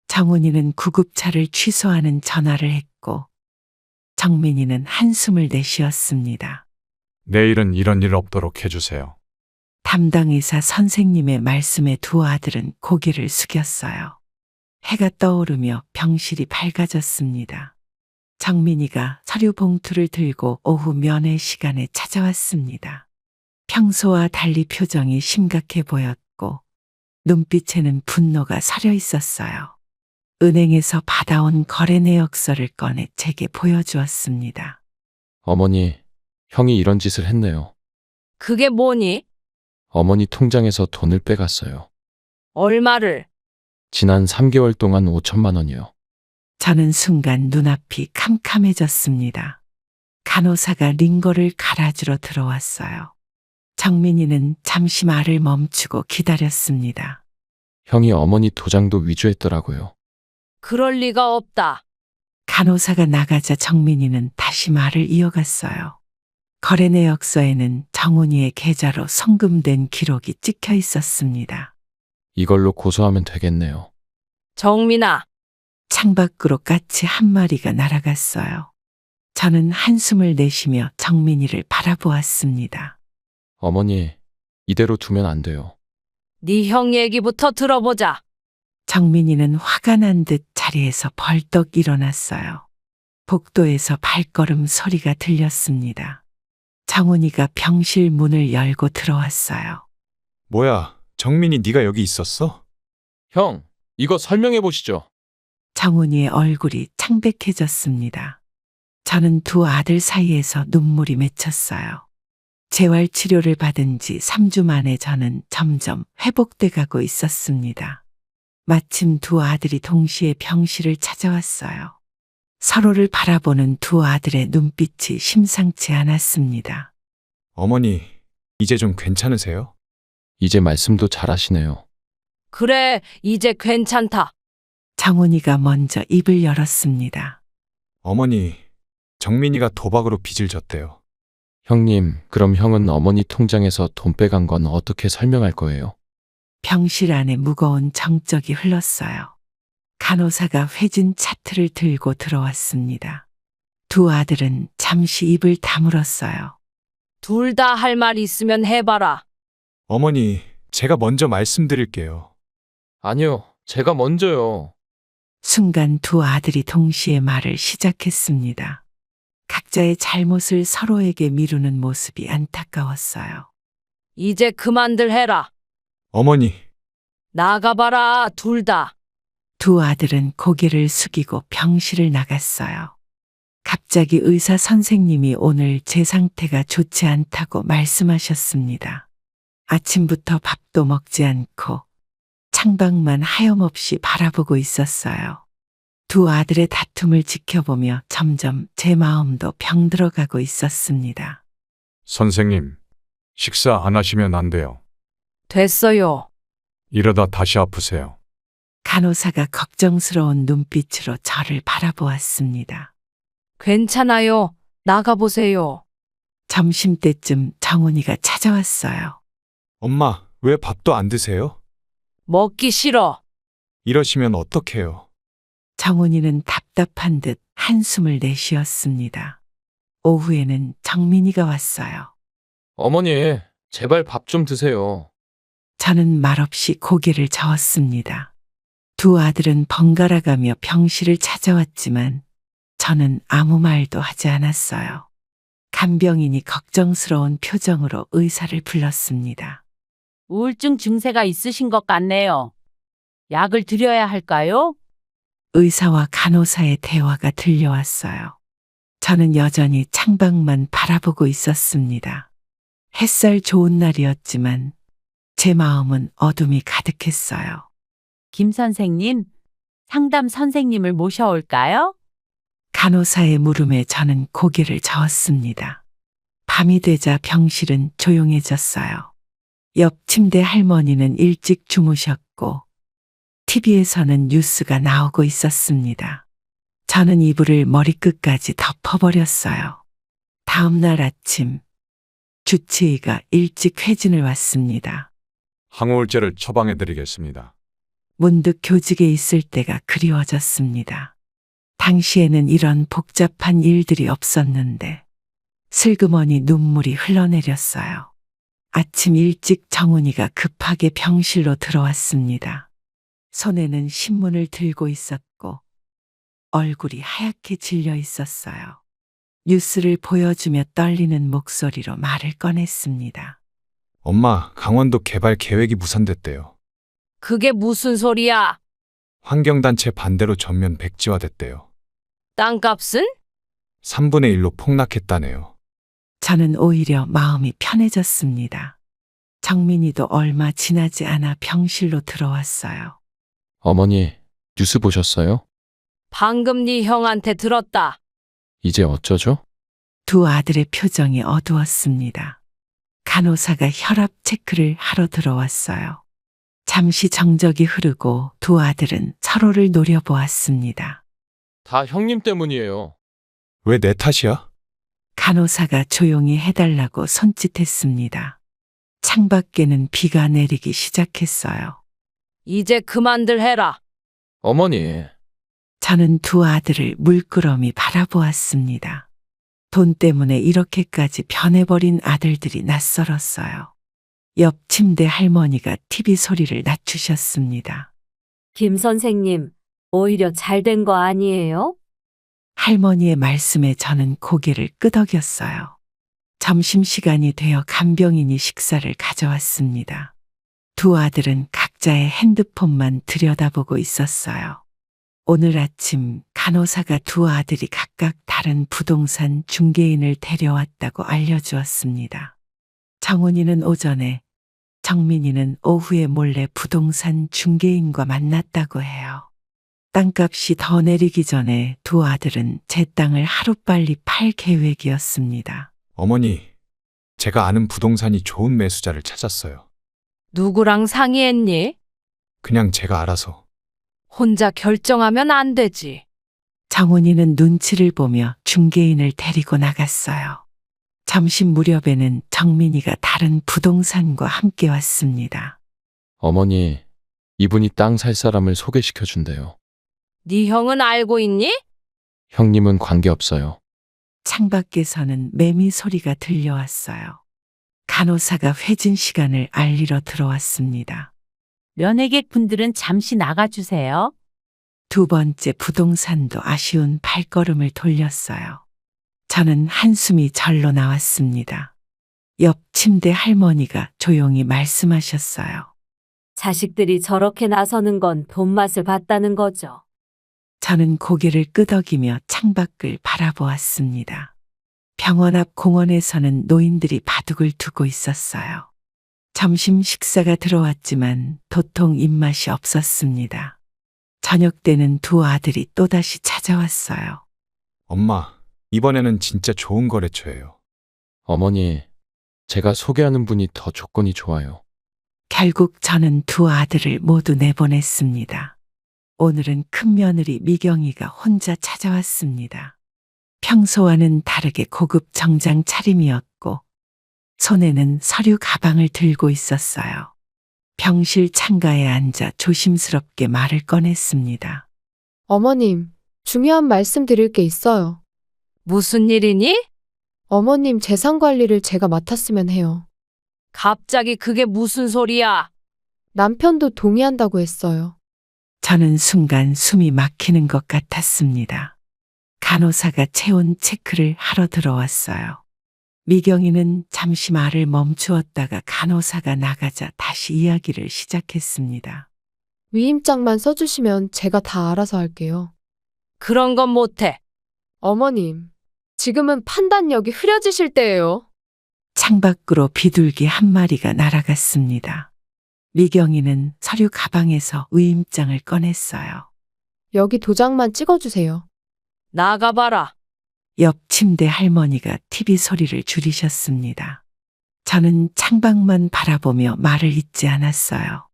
정훈이는 구급차를 취소하는 전화를 했고 정민이는 한숨을 내쉬었습니다. 내일은 이런 일 없도록 해주세요. 담당 의사 선생님의 말씀에 두 아들은 고개를 숙였어요. 해가 떠오르며 병실이 밝아졌습니다. 정민이가 서류 봉투를 들고 오후 면회 시간에 찾아왔습니다. 평소와 달리 표정이 심각해 보였고 눈빛에는 분노가 서려 있었어요. 은행에서 받아온 거래 내역서를 꺼내 제게 보여주었습니다. 어머니, 형이 이런 짓을 했네요. 그게 뭐니? 어머니 통장에서 돈을 빼갔어요. 얼마를? 지난 3개월 동안 5천만 원이요. 저는 순간 눈앞이 캄캄해졌습니다. 간호사가 링거를 갈아주러 들어왔어요. 정민이는 잠시 말을 멈추고 기다렸습니다. 형이 어머니 도장도 위조했더라고요. 그럴 리가 없다. 간호사가 나가자 정민이는 다시 말을 이어갔어요. 거래 내역서에는 정훈이의 계좌로 송금된 기록이 찍혀 있었습니다. 이걸로 고소하면 되겠네요. 정민아, 창밖으로 까치 한 마리가 날아갔어요. 저는 한숨을 내쉬며 정민이를 바라보았습니다. 어머니, 이대로 두면 안 돼요. 네 형 얘기부터 들어보자. 정민이는 화가 난 듯 자리에서 벌떡 일어났어요. 복도에서 발걸음 소리가 들렸습니다. 정훈이가 병실 문을 열고 들어왔어요. 뭐야, 정민이 네가 여기 있었어? 형, 이거 설명해 보시죠. 정훈이의 얼굴이 창백해졌습니다. 저는 두 아들 사이에서 눈물이 맺혔어요. 재활 치료를 받은 지 3주 만에 저는 점점 회복돼 가고 있었습니다. 마침 두 아들이 동시에 병실을 찾아왔어요. 서로를 바라보는 두 아들의 눈빛이 심상치 않았습니다. 어머니, 이제 좀 괜찮으세요? 이제 말씀도 잘하시네요. 그래, 이제 괜찮다. 정훈이가 먼저 입을 열었습니다. 어머니, 정민이가 도박으로 빚을 졌대요. 형님, 그럼 형은 어머니 통장에서 돈 빼간 건 어떻게 설명할 거예요? 병실 안에 무거운 정적이 흘렀어요. 간호사가 회진 차트를 들고 들어왔습니다. 두 아들은 잠시 입을 다물었어요. 둘 다 할 말 있으면 해봐라. 어머니, 제가 먼저 말씀드릴게요. 아니요, 제가 먼저요. 순간 두 아들이 동시에 말을 시작했습니다. 각자의 잘못을 서로에게 미루는 모습이 안타까웠어요. 이제 그만들 해라. 어머니, 나가봐라, 둘 다. 두 아들은 고개를 숙이고 병실을 나갔어요. 갑자기 의사 선생님이 오늘 제 상태가 좋지 않다고 말씀하셨습니다. 아침부터 밥도 먹지 않고 창밖만 하염없이 바라보고 있었어요. 두 아들의 다툼을 지켜보며 점점 제 마음도 병들어가고 있었습니다. 선생님, 식사 안 하시면 안 돼요. 됐어요. 이러다 다시 아프세요. 간호사가 걱정스러운 눈빛으로 저를 바라보았습니다. 괜찮아요. 나가보세요. 점심때쯤 정훈이가 찾아왔어요. 엄마, 왜 밥도 안 드세요? 먹기 싫어. 이러시면 어떡해요? 정훈이는 답답한 듯 한숨을 내쉬었습니다. 오후에는 정민이가 왔어요. 어머니, 제발 밥 좀 드세요. 저는 말없이 고개를 저었습니다. 두 아들은 번갈아가며 병실을 찾아왔지만 저는 아무 말도 하지 않았어요. 간병인이 걱정스러운 표정으로 의사를 불렀습니다. 우울증 증세가 있으신 것 같네요. 약을 드려야 할까요? 의사와 간호사의 대화가 들려왔어요. 저는 여전히 창밖만 바라보고 있었습니다. 햇살 좋은 날이었지만 제 마음은 어둠이 가득했어요. 김 선생님, 상담 선생님을 모셔올까요? 간호사의 물음에 저는 고개를 저었습니다. 밤이 되자 병실은 조용해졌어요. 옆 침대 할머니는 일찍 주무셨고 TV에서는 뉴스가 나오고 있었습니다. 저는 이불을 머리끝까지 덮어버렸어요. 다음 날 아침 주치의가 일찍 회진을 왔습니다. 항우울제를 처방해 드리겠습니다. 문득 교직에 있을 때가 그리워졌습니다. 당시에는 이런 복잡한 일들이 없었는데 슬그머니 눈물이 흘러내렸어요. 아침 일찍 정훈이가 급하게 병실로 들어왔습니다. 손에는 신문을 들고 있었고 얼굴이 하얗게 질려 있었어요. 뉴스를 보여주며 떨리는 목소리로 말을 꺼냈습니다. 엄마, 강원도 개발 계획이 무산됐대요. 그게 무슨 소리야? 환경단체 반대로 전면 백지화됐대요. 땅값은? 3분의 1로 폭락했다네요. 저는 오히려 마음이 편해졌습니다. 정민이도 얼마 지나지 않아 병실로 들어왔어요. 어머니, 뉴스 보셨어요? 방금 네 형한테 들었다. 이제 어쩌죠? 두 아들의 표정이 어두웠습니다. 간호사가 혈압 체크를 하러 들어왔어요. 잠시 정적이 흐르고 두 아들은 서로를 노려보았습니다. 다 형님 때문이에요. 왜 내 탓이야? 간호사가 조용히 해달라고 손짓했습니다. 창밖에는 비가 내리기 시작했어요. 이제 그만들 해라. 어머니, 저는 두 아들을 물끄러미 바라보았습니다. 돈 때문에 이렇게까지 변해버린 아들들이 낯설었어요. 옆 침대 할머니가 TV 소리를 낮추셨습니다. 김 선생님, 오히려 잘 된 거 아니에요? 할머니의 말씀에 저는 고개를 끄덕였어요. 점심시간이 되어 간병인이 식사를 가져왔습니다. 두 아들은 각자의 핸드폰만 들여다보고 있었어요. 오늘 아침 간호사가 두 아들이 각각 다른 부동산 중개인을 데려왔다고 알려주었습니다. 정훈이는 오전에, 정민이는 오후에 몰래 부동산 중개인과 만났다고 해요. 땅값이 더 내리기 전에 두 아들은 제 땅을 하루빨리 팔 계획이었습니다. 어머니, 제가 아는 부동산이 좋은 매수자를 찾았어요. 누구랑 상의했니? 그냥 제가 알아서. 혼자 결정하면 안 되지. 정훈이는 눈치를 보며 중개인을 데리고 나갔어요. 점심 무렵에는 정민이가 다른 부동산과 함께 왔습니다. 어머니, 이분이 땅 살 사람을 소개시켜 준대요. 네 형은 알고 있니? 형님은 관계없어요. 창밖에서는 매미 소리가 들려왔어요. 간호사가 회진 시간을 알리러 들어왔습니다. 면회객 분들은 잠시 나가주세요. 두 번째 부동산도 아쉬운 발걸음을 돌렸어요. 저는 한숨이 절로 나왔습니다. 옆 침대 할머니가 조용히 말씀하셨어요. 자식들이 저렇게 나서는 건 돈맛을 봤다는 거죠. 저는 고개를 끄덕이며 창밖을 바라보았습니다. 병원 앞 공원에서는 노인들이 바둑을 두고 있었어요. 점심 식사가 들어왔지만 도통 입맛이 없었습니다. 저녁 때는 두 아들이 또다시 찾아왔어요. 엄마, 이번에는 진짜 좋은 거래처예요. 어머니, 제가 소개하는 분이 더 조건이 좋아요. 결국 저는 두 아들을 모두 내보냈습니다. 오늘은 큰며느리 미경이가 혼자 찾아왔습니다. 평소와는 다르게 고급 정장 차림이었고 손에는 서류 가방을 들고 있었어요. 병실 창가에 앉아 조심스럽게 말을 꺼냈습니다. 어머님, 중요한 말씀 드릴 게 있어요. 무슨 일이니? 어머님 재산 관리를 제가 맡았으면 해요. 갑자기 그게 무슨 소리야? 남편도 동의한다고 했어요. 저는 순간 숨이 막히는 것 같았습니다. 간호사가 체온 체크를 하러 들어왔어요. 미경이는 잠시 말을 멈추었다가 간호사가 나가자 다시 이야기를 시작했습니다. 위임장만 써주시면 제가 다 알아서 할게요. 그런 건 못해. 어머님, 지금은 판단력이 흐려지실 때예요. 창밖으로 비둘기 한 마리가 날아갔습니다. 미경이는 서류 가방에서 위임장을 꺼냈어요. 여기 도장만 찍어주세요. 나가봐라. 옆 침대 할머니가 TV 소리를 줄이셨습니다. 저는 창밖만 바라보며 말을 잇지 않았어요.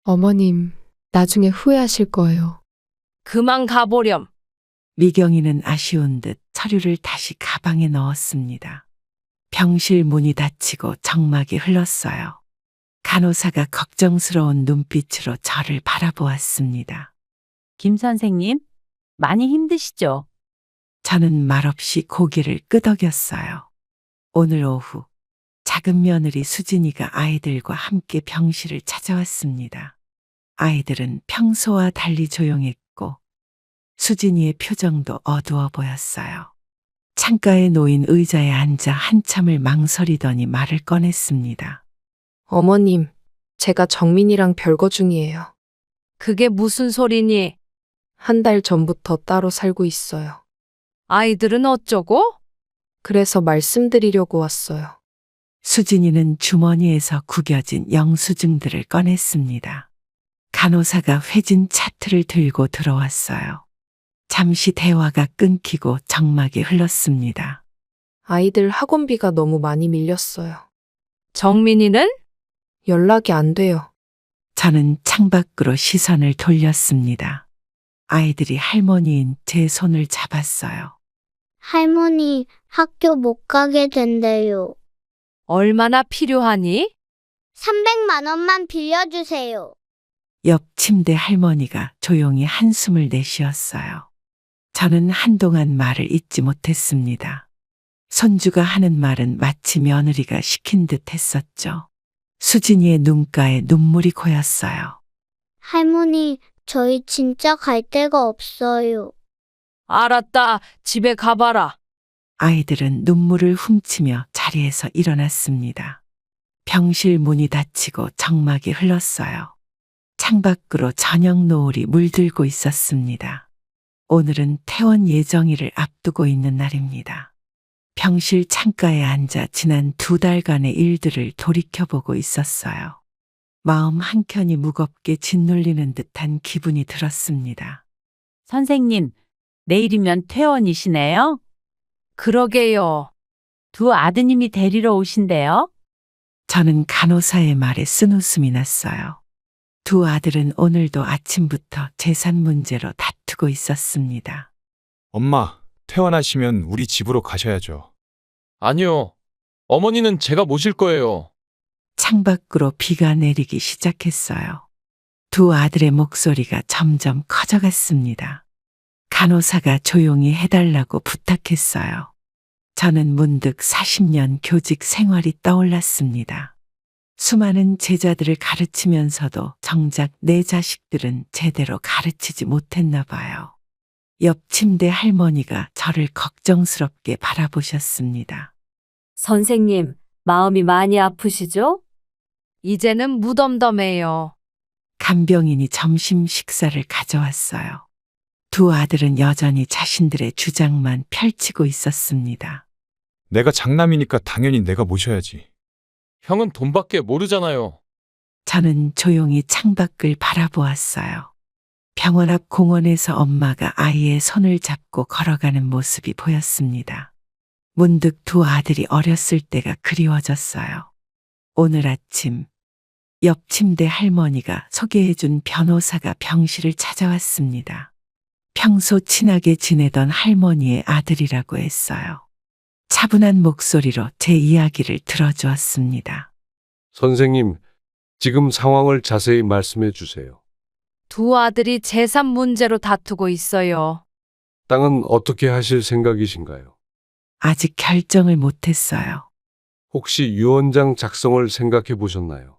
어머님, 나중에 후회하실 거예요. 그만 가보렴. 미경이는 아쉬운 듯 서류를 다시 가방에 넣었습니다. 병실 문이 닫히고 정막이 흘렀어요. 간호사가 걱정스러운 눈빛으로 저를 바라보았습니다. 김 선생님, 많이 힘드시죠? 저는 말없이 고개를 끄덕였어요. 오늘 오후 작은 며느리 수진이가 아이들과 함께 병실을 찾아왔습니다. 아이들은 평소와 달리 조용했고 수진이의 표정도 어두워 보였어요. 창가에 놓인 의자에 앉아 한참을 망설이더니 말을 꺼냈습니다. 어머님, 제가 정민이랑 별거 중이에요. 그게 무슨 소리니? 한 달 전부터 따로 살고 있어요. 아이들은 어쩌고? 그래서 말씀드리려고 왔어요. 수진이는 주머니에서 구겨진 영수증들을 꺼냈습니다. 간호사가 회진 차트를 들고 들어왔어요. 잠시 대화가 끊기고 정막이 흘렀습니다. 아이들 학원비가 너무 많이 밀렸어요. 정민이는? 연락이 안 돼요. 저는 창밖으로 시선을 돌렸습니다. 아이들이 할머니인 제 손을 잡았어요. 할머니, 학교 못 가게 된대요. 얼마나 필요하니? 300만 원만 빌려주세요. 옆 침대 할머니가 조용히 한숨을 내쉬었어요. 저는 한동안 말을 잇지 못했습니다. 손주가 하는 말은 마치 며느리가 시킨 듯 했었죠. 수진이의 눈가에 눈물이 고였어요. 할머니, 저희 진짜 갈 데가 없어요. 알았다. 집에 가봐라. 아이들은 눈물을 훔치며 자리에서 일어났습니다. 병실 문이 닫히고 정막이 흘렀어요. 창밖으로 저녁 노을이 물들고 있었습니다. 오늘은 퇴원 예정일을 앞두고 있는 날입니다. 병실 창가에 앉아 지난 2달간의 일들을 돌이켜보고 있었어요. 마음 한켠이 무겁게 짓눌리는 듯한 기분이 들었습니다. 선생님, 내일이면 퇴원이시네요? 그러게요. 두 아드님이 데리러 오신대요? 저는 간호사의 말에 쓴웃음이 났어요. 두 아들은 오늘도 아침부터 재산 문제로 다투고 있었습니다. 엄마, 퇴원하시면 우리 집으로 가셔야죠. 아니요. 어머니는 제가 모실 거예요. 창밖으로 비가 내리기 시작했어요. 두 아들의 목소리가 점점 커져갔습니다. 간호사가 조용히 해달라고 부탁했어요. 저는 문득 40년 교직 생활이 떠올랐습니다. 수많은 제자들을 가르치면서도 정작 내 자식들은 제대로 가르치지 못했나 봐요. 옆 침대 할머니가 저를 걱정스럽게 바라보셨습니다. 선생님, 마음이 많이 아프시죠? 이제는 무덤덤해요. 간병인이 점심 식사를 가져왔어요. 두 아들은 여전히 자신들의 주장만 펼치고 있었습니다. 내가 장남이니까 당연히 내가 모셔야지. 형은 돈밖에 모르잖아요. 저는 조용히 창밖을 바라보았어요. 병원 앞 공원에서 엄마가 아이의 손을 잡고 걸어가는 모습이 보였습니다. 문득 두 아들이 어렸을 때가 그리워졌어요. 오늘 아침 옆 침대 할머니가 소개해준 변호사가 병실을 찾아왔습니다. 평소 친하게 지내던 할머니의 아들이라고 했어요. 차분한 목소리로 제 이야기를 들어주었습니다. 선생님, 지금 상황을 자세히 말씀해 주세요. 두 아들이 재산 문제로 다투고 있어요. 땅은 어떻게 하실 생각이신가요? 아직 결정을 못했어요. 혹시 유언장 작성을 생각해 보셨나요?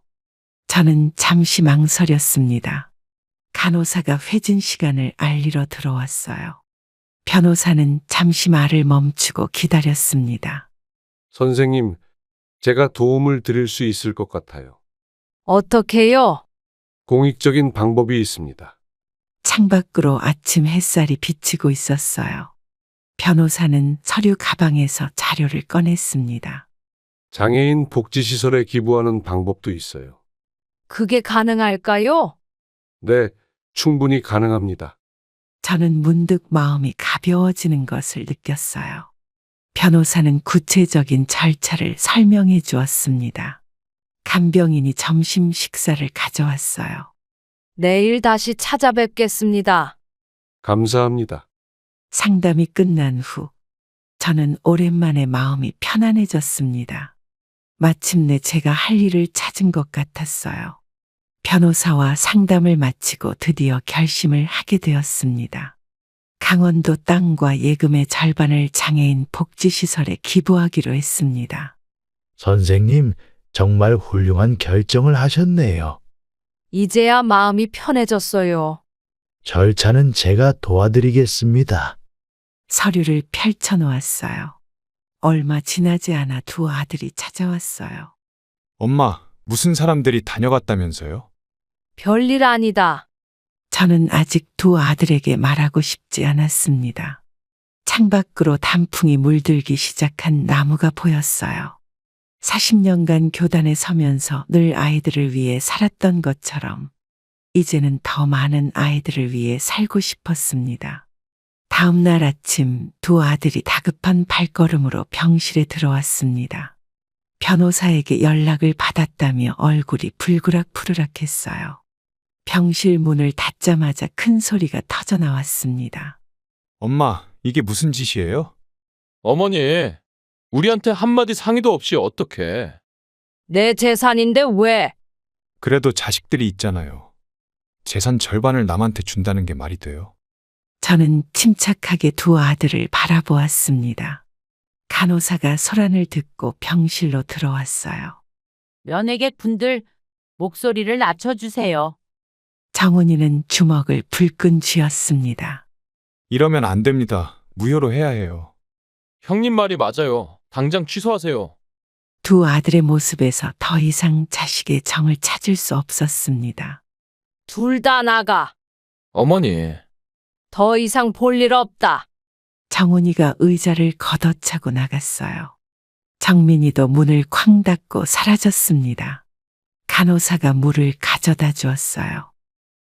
저는 잠시 망설였습니다. 간호사가 회진 시간을 알리러 들어왔어요. 변호사는 잠시 말을 멈추고 기다렸습니다. 선생님, 제가 도움을 드릴 수 있을 것 같아요. 어떻게요? 공익적인 방법이 있습니다. 창밖으로 아침 햇살이 비치고 있었어요. 변호사는 서류 가방에서 자료를 꺼냈습니다. 장애인 복지시설에 기부하는 방법도 있어요. 그게 가능할까요? 네, 충분히 가능합니다. 저는 문득 마음이 가벼워지는 것을 느꼈어요. 변호사는 구체적인 절차를 설명해 주었습니다. 간병인이 점심 식사를 가져왔어요. 내일 다시 찾아뵙겠습니다. 감사합니다. 상담이 끝난 후 저는 오랜만에 마음이 편안해졌습니다. 마침내 제가 할 일을 찾은 것 같았어요. 변호사와 상담을 마치고 드디어 결심을 하게 되었습니다. 강원도 땅과 예금의 절반을 장애인 복지시설에 기부하기로 했습니다. 선생님, 정말 훌륭한 결정을 하셨네요. 이제야 마음이 편해졌어요. 절차는 제가 도와드리겠습니다. 서류를 펼쳐놓았어요. 얼마 지나지 않아 두 아들이 찾아왔어요. 엄마, 무슨 사람들이 다녀갔다면서요? 별일 아니다. 저는 아직 두 아들에게 말하고 싶지 않았습니다. 창밖으로 단풍이 물들기 시작한 나무가 보였어요. 40년간 교단에 서면서 늘 아이들을 위해 살았던 것처럼 이제는 더 많은 아이들을 위해 살고 싶었습니다. 다음 날 아침 두 아들이 다급한 발걸음으로 병실에 들어왔습니다. 변호사에게 연락을 받았다며 얼굴이 불그락푸르락했어요. 병실 문을 닫자마자 큰 소리가 터져 나왔습니다. 엄마, 이게 무슨 짓이에요? 어머니, 우리한테 한마디 상의도 없이 어떡해. 내 재산인데 왜? 그래도 자식들이 있잖아요. 재산 절반을 남한테 준다는 게 말이 돼요? 저는 침착하게 두 아들을 바라보았습니다. 간호사가 소란을 듣고 병실로 들어왔어요. 면회객 분들 목소리를 낮춰주세요. 정훈이는 주먹을 불끈 쥐었습니다. 이러면 안 됩니다. 무효로 해야 해요. 형님 말이 맞아요. 당장 취소하세요. 두 아들의 모습에서 더 이상 자식의 정을 찾을 수 없었습니다. 둘 다 나가. 어머니, 더 이상 볼 일 없다. 정훈이가 의자를 걷어차고 나갔어요. 정민이도 문을 쾅 닫고 사라졌습니다. 간호사가 물을 가져다 주었어요.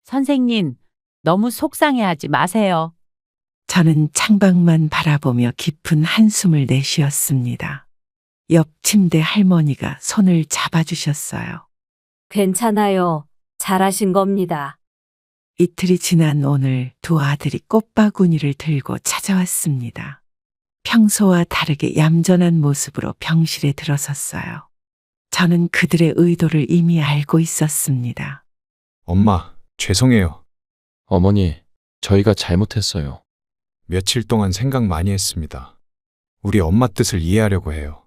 선생님, 너무 속상해하지 마세요. 저는 창밖만 바라보며 깊은 한숨을 내쉬었습니다. 옆 침대 할머니가 손을 잡아주셨어요. 괜찮아요. 잘하신 겁니다. 이틀이 지난 오늘 두 아들이 꽃바구니를 들고 찾아왔습니다. 평소와 다르게 얌전한 모습으로 병실에 들어섰어요. 저는 그들의 의도를 이미 알고 있었습니다. 엄마, 죄송해요. 어머니, 저희가 잘못했어요. 며칠 동안 생각 많이 했습니다. 우리 엄마 뜻을 이해하려고 해요.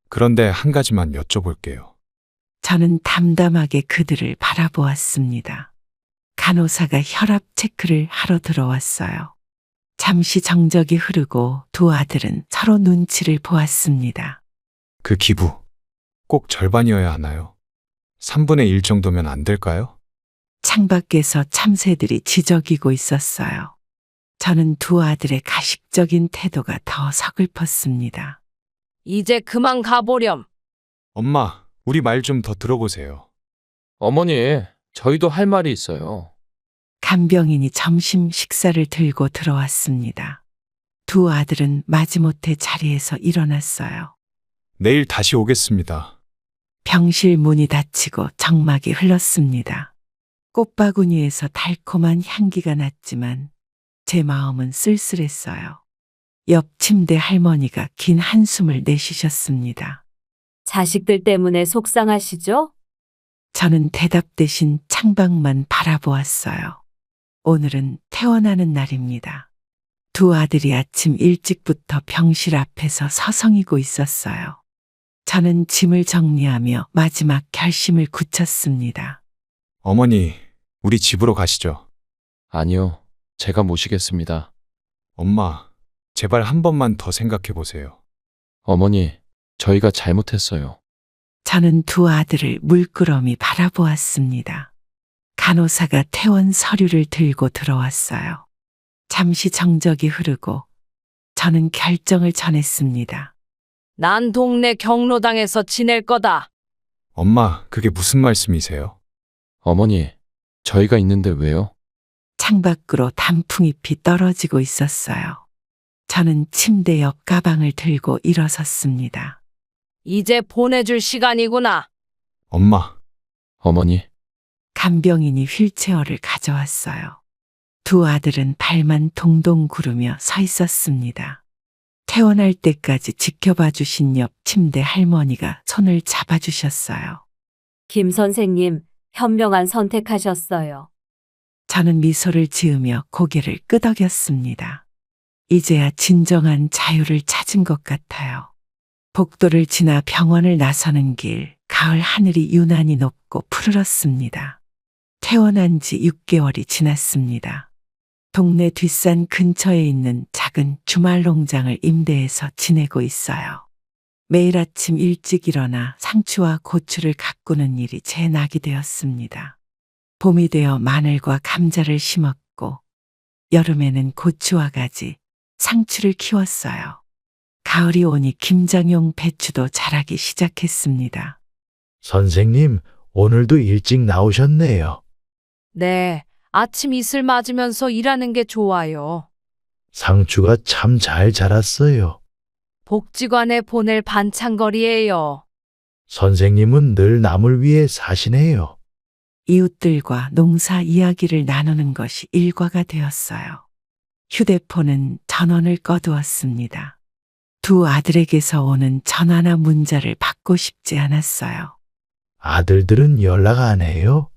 그런데 한 가지만 여쭤볼게요. 저는 담담하게 그들을 바라보았습니다. 간호사가 혈압 체크를 하러 들어왔어요. 잠시 정적이 흐르고 두 아들은 서로 눈치를 보았습니다. 그 기부, 꼭 절반이어야 하나요? 3분의 1 정도면 안 될까요? 창밖에서 참새들이 지저귀고 있었어요. 저는 두 아들의 가식적인 태도가 더 서글펐습니다. 이제 그만 가보렴. 엄마, 우리 말 좀 더 들어보세요. 어머니, 저희도 할 말이 있어요. 간병인이 점심 식사를 들고 들어왔습니다. 두 아들은 마지못해 자리에서 일어났어요. 내일 다시 오겠습니다. 병실 문이 닫히고 정막이 흘렀습니다. 꽃바구니에서 달콤한 향기가 났지만 제 마음은 쓸쓸했어요. 옆 침대 할머니가 긴 한숨을 내쉬셨습니다. 자식들 때문에 속상하시죠? 저는 대답 대신 창밖만 바라보았어요. 오늘은 퇴원하는 날입니다. 두 아들이 아침 일찍부터 병실 앞에서 서성이고 있었어요. 저는 짐을 정리하며 마지막 결심을 굳혔습니다. 어머니, 우리 집으로 가시죠. 아니요. 제가 모시겠습니다. 엄마, 제발 한 번만 더 생각해 보세요. 어머니, 저희가 잘못했어요. 저는 두 아들을 물끄러미 바라보았습니다. 간호사가 퇴원 서류를 들고 들어왔어요. 잠시 정적이 흐르고 저는 결정을 전했습니다. 난 동네 경로당에서 지낼 거다. 엄마, 그게 무슨 말씀이세요? 어머니, 저희가 있는데 왜요? 창밖으로 단풍잎이 떨어지고 있었어요. 저는 침대 옆 가방을 들고 일어섰습니다. 이제 보내줄 시간이구나. 엄마, 어머니, 간병인이 휠체어를 가져왔어요. 두 아들은 발만 동동 구르며 서 있었습니다. 퇴원할 때까지 지켜봐 주신 옆 침대 할머니가 손을 잡아주셨어요. 김 선생님, 현명한 선택하셨어요. 저는 미소를 지으며 고개를 끄덕였습니다. 이제야 진정한 자유를 찾은 것 같아요. 복도를 지나 병원을 나서는 길, 가을 하늘이 유난히 높고 푸르렀습니다. 퇴원한 지 6개월이 지났습니다. 동네 뒷산 근처에 있는 작은 주말 농장을 임대해서 지내고 있어요. 매일 아침 일찍 일어나 상추와 고추를 가꾸는 일이 제 낙이 되었습니다. 봄이 되어 마늘과 감자를 심었고 여름에는 고추와 가지, 상추를 키웠어요. 가을이 오니 김장용 배추도 자라기 시작했습니다. 선생님, 오늘도 일찍 나오셨네요. 네, 아침 이슬 맞으면서 일하는 게 좋아요. 상추가 참 잘 자랐어요. 복지관에 보낼 반찬거리예요. 선생님은 늘 남을 위해 사시네요. 이웃들과 농사 이야기를 나누는 것이 일과가 되었어요. 휴대폰은 전원을 꺼두었습니다. 두 아들에게서 오는 전화나 문자를 받고 싶지 않았어요. 아들들은 연락 안 해요?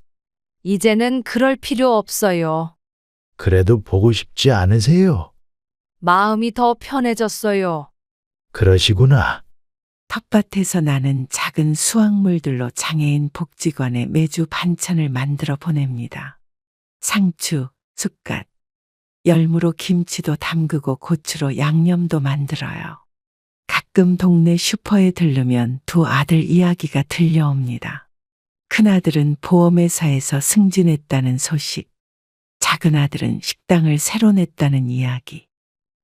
이제는 그럴 필요 없어요. 그래도 보고 싶지 않으세요? 마음이 더 편해졌어요. 그러시구나. 텃밭에서 나는 작은 수확물들로 장애인 복지관에 매주 반찬을 만들어 보냅니다. 상추, 쑥갓, 열무로 김치도 담그고 고추로 양념도 만들어요. 가끔 동네 슈퍼에 들르면 두 아들 이야기가 들려옵니다. 큰아들은 보험회사에서 승진했다는 소식, 작은아들은 식당을 새로 냈다는 이야기.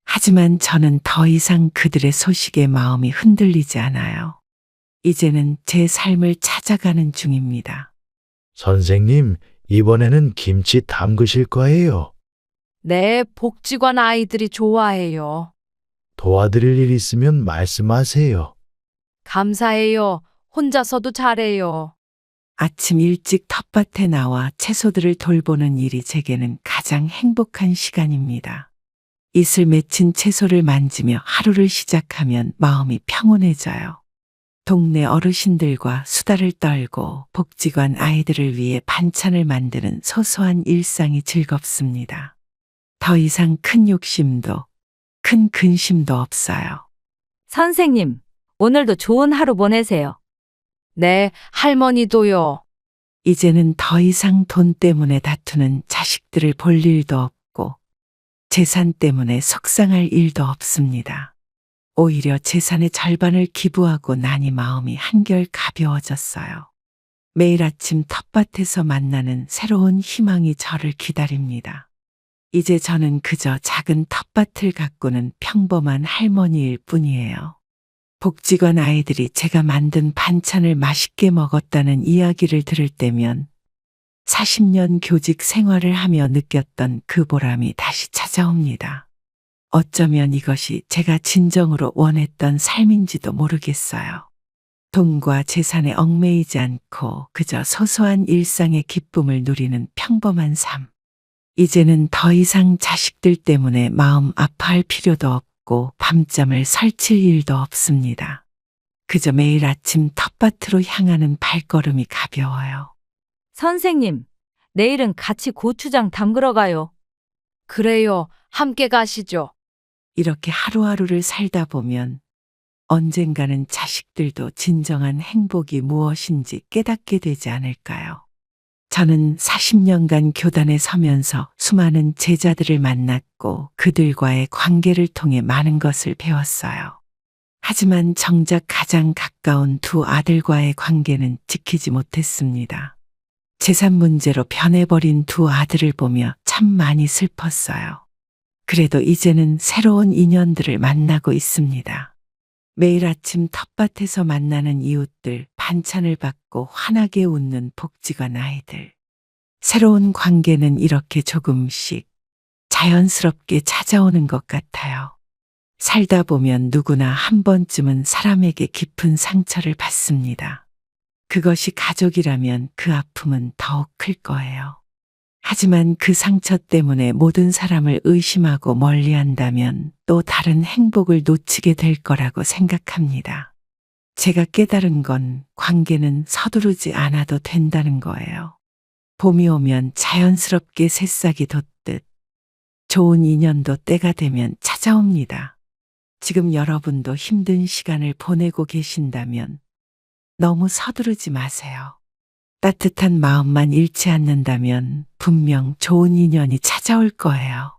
하지만 저는 더 이상 그들의 소식에 마음이 흔들리지 않아요. 이제는 제 삶을 찾아가는 중입니다. 선생님, 이번에는 김치 담그실 거예요. 네, 복지관 아이들이 좋아해요. 도와드릴 일 있으면 말씀하세요. 감사해요. 혼자서도 잘해요. 아침 일찍 텃밭에 나와 채소들을 돌보는 일이 제게는 가장 행복한 시간입니다. 이슬 맺힌 채소를 만지며 하루를 시작하면 마음이 평온해져요. 동네 어르신들과 수다를 떨고 복지관 아이들을 위해 반찬을 만드는 소소한 일상이 즐겁습니다. 더 이상 큰 욕심도 큰 근심도 없어요. 선생님, 오늘도 좋은 하루 보내세요. 네, 할머니도요. 이제는 더 이상 돈 때문에 다투는 자식들을 볼 일도 없고 재산 때문에 속상할 일도 없습니다. 오히려 재산의 절반을 기부하고 나니 마음이 한결 가벼워졌어요. 매일 아침 텃밭에서 만나는 새로운 희망이 저를 기다립니다. 이제 저는 그저 작은 텃밭을 가꾸는 평범한 할머니일 뿐이에요. 복지관 아이들이 제가 만든 반찬을 맛있게 먹었다는 이야기를 들을 때면 40년 교직 생활을 하며 느꼈던 그 보람이 다시 찾아옵니다. 어쩌면 이것이 제가 진정으로 원했던 삶인지도 모르겠어요. 돈과 재산에 얽매이지 않고 그저 소소한 일상의 기쁨을 누리는 평범한 삶. 이제는 더 이상 자식들 때문에 마음 아파할 필요도 없고 밤잠을 설칠 일도 없습니다. 그저 매일 아침 텃밭으로 향하는 발걸음이 가벼워요. 선생님, 내일은 같이 고추장 담그러 가요. 그래요. 함께 가시죠. 이렇게 하루하루를 살다 보면 언젠가는 자식들도 진정한 행복이 무엇인지 깨닫게 되지 않을까요? 저는 40년간 교단에 서면서 수많은 제자들을 만났고 그들과의 관계를 통해 많은 것을 배웠어요. 하지만 정작 가장 가까운 두 아들과의 관계는 지키지 못했습니다. 재산 문제로 변해버린 두 아들을 보며 참 많이 슬펐어요. 그래도 이제는 새로운 인연들을 만나고 있습니다. 매일 아침 텃밭에서 만나는 이웃들, 반찬을 받고 환하게 웃는 복지관 아이들. 새로운 관계는 이렇게 조금씩 자연스럽게 찾아오는 것 같아요. 살다 보면 누구나 한 번쯤은 사람에게 깊은 상처를 받습니다. 그것이 가족이라면 그 아픔은 더욱 클 거예요. 하지만 그 상처 때문에 모든 사람을 의심하고 멀리한다면 또 다른 행복을 놓치게 될 거라고 생각합니다. 제가 깨달은 건 관계는 서두르지 않아도 된다는 거예요. 봄이 오면 자연스럽게 새싹이 돋듯 좋은 인연도 때가 되면 찾아옵니다. 지금 여러분도 힘든 시간을 보내고 계신다면 너무 서두르지 마세요. 따뜻한 마음만 잃지 않는다면 분명 좋은 인연이 찾아올 거예요.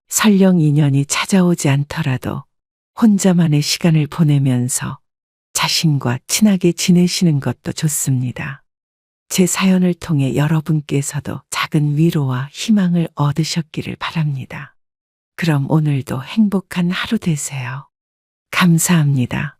설령 인연이 찾아오지 않더라도 혼자만의 시간을 보내면서 자신과 친하게 지내시는 것도 좋습니다. 제 사연을 통해 여러분께서도 작은 위로와 희망을 얻으셨기를 바랍니다. 그럼 오늘도 행복한 하루 되세요. 감사합니다.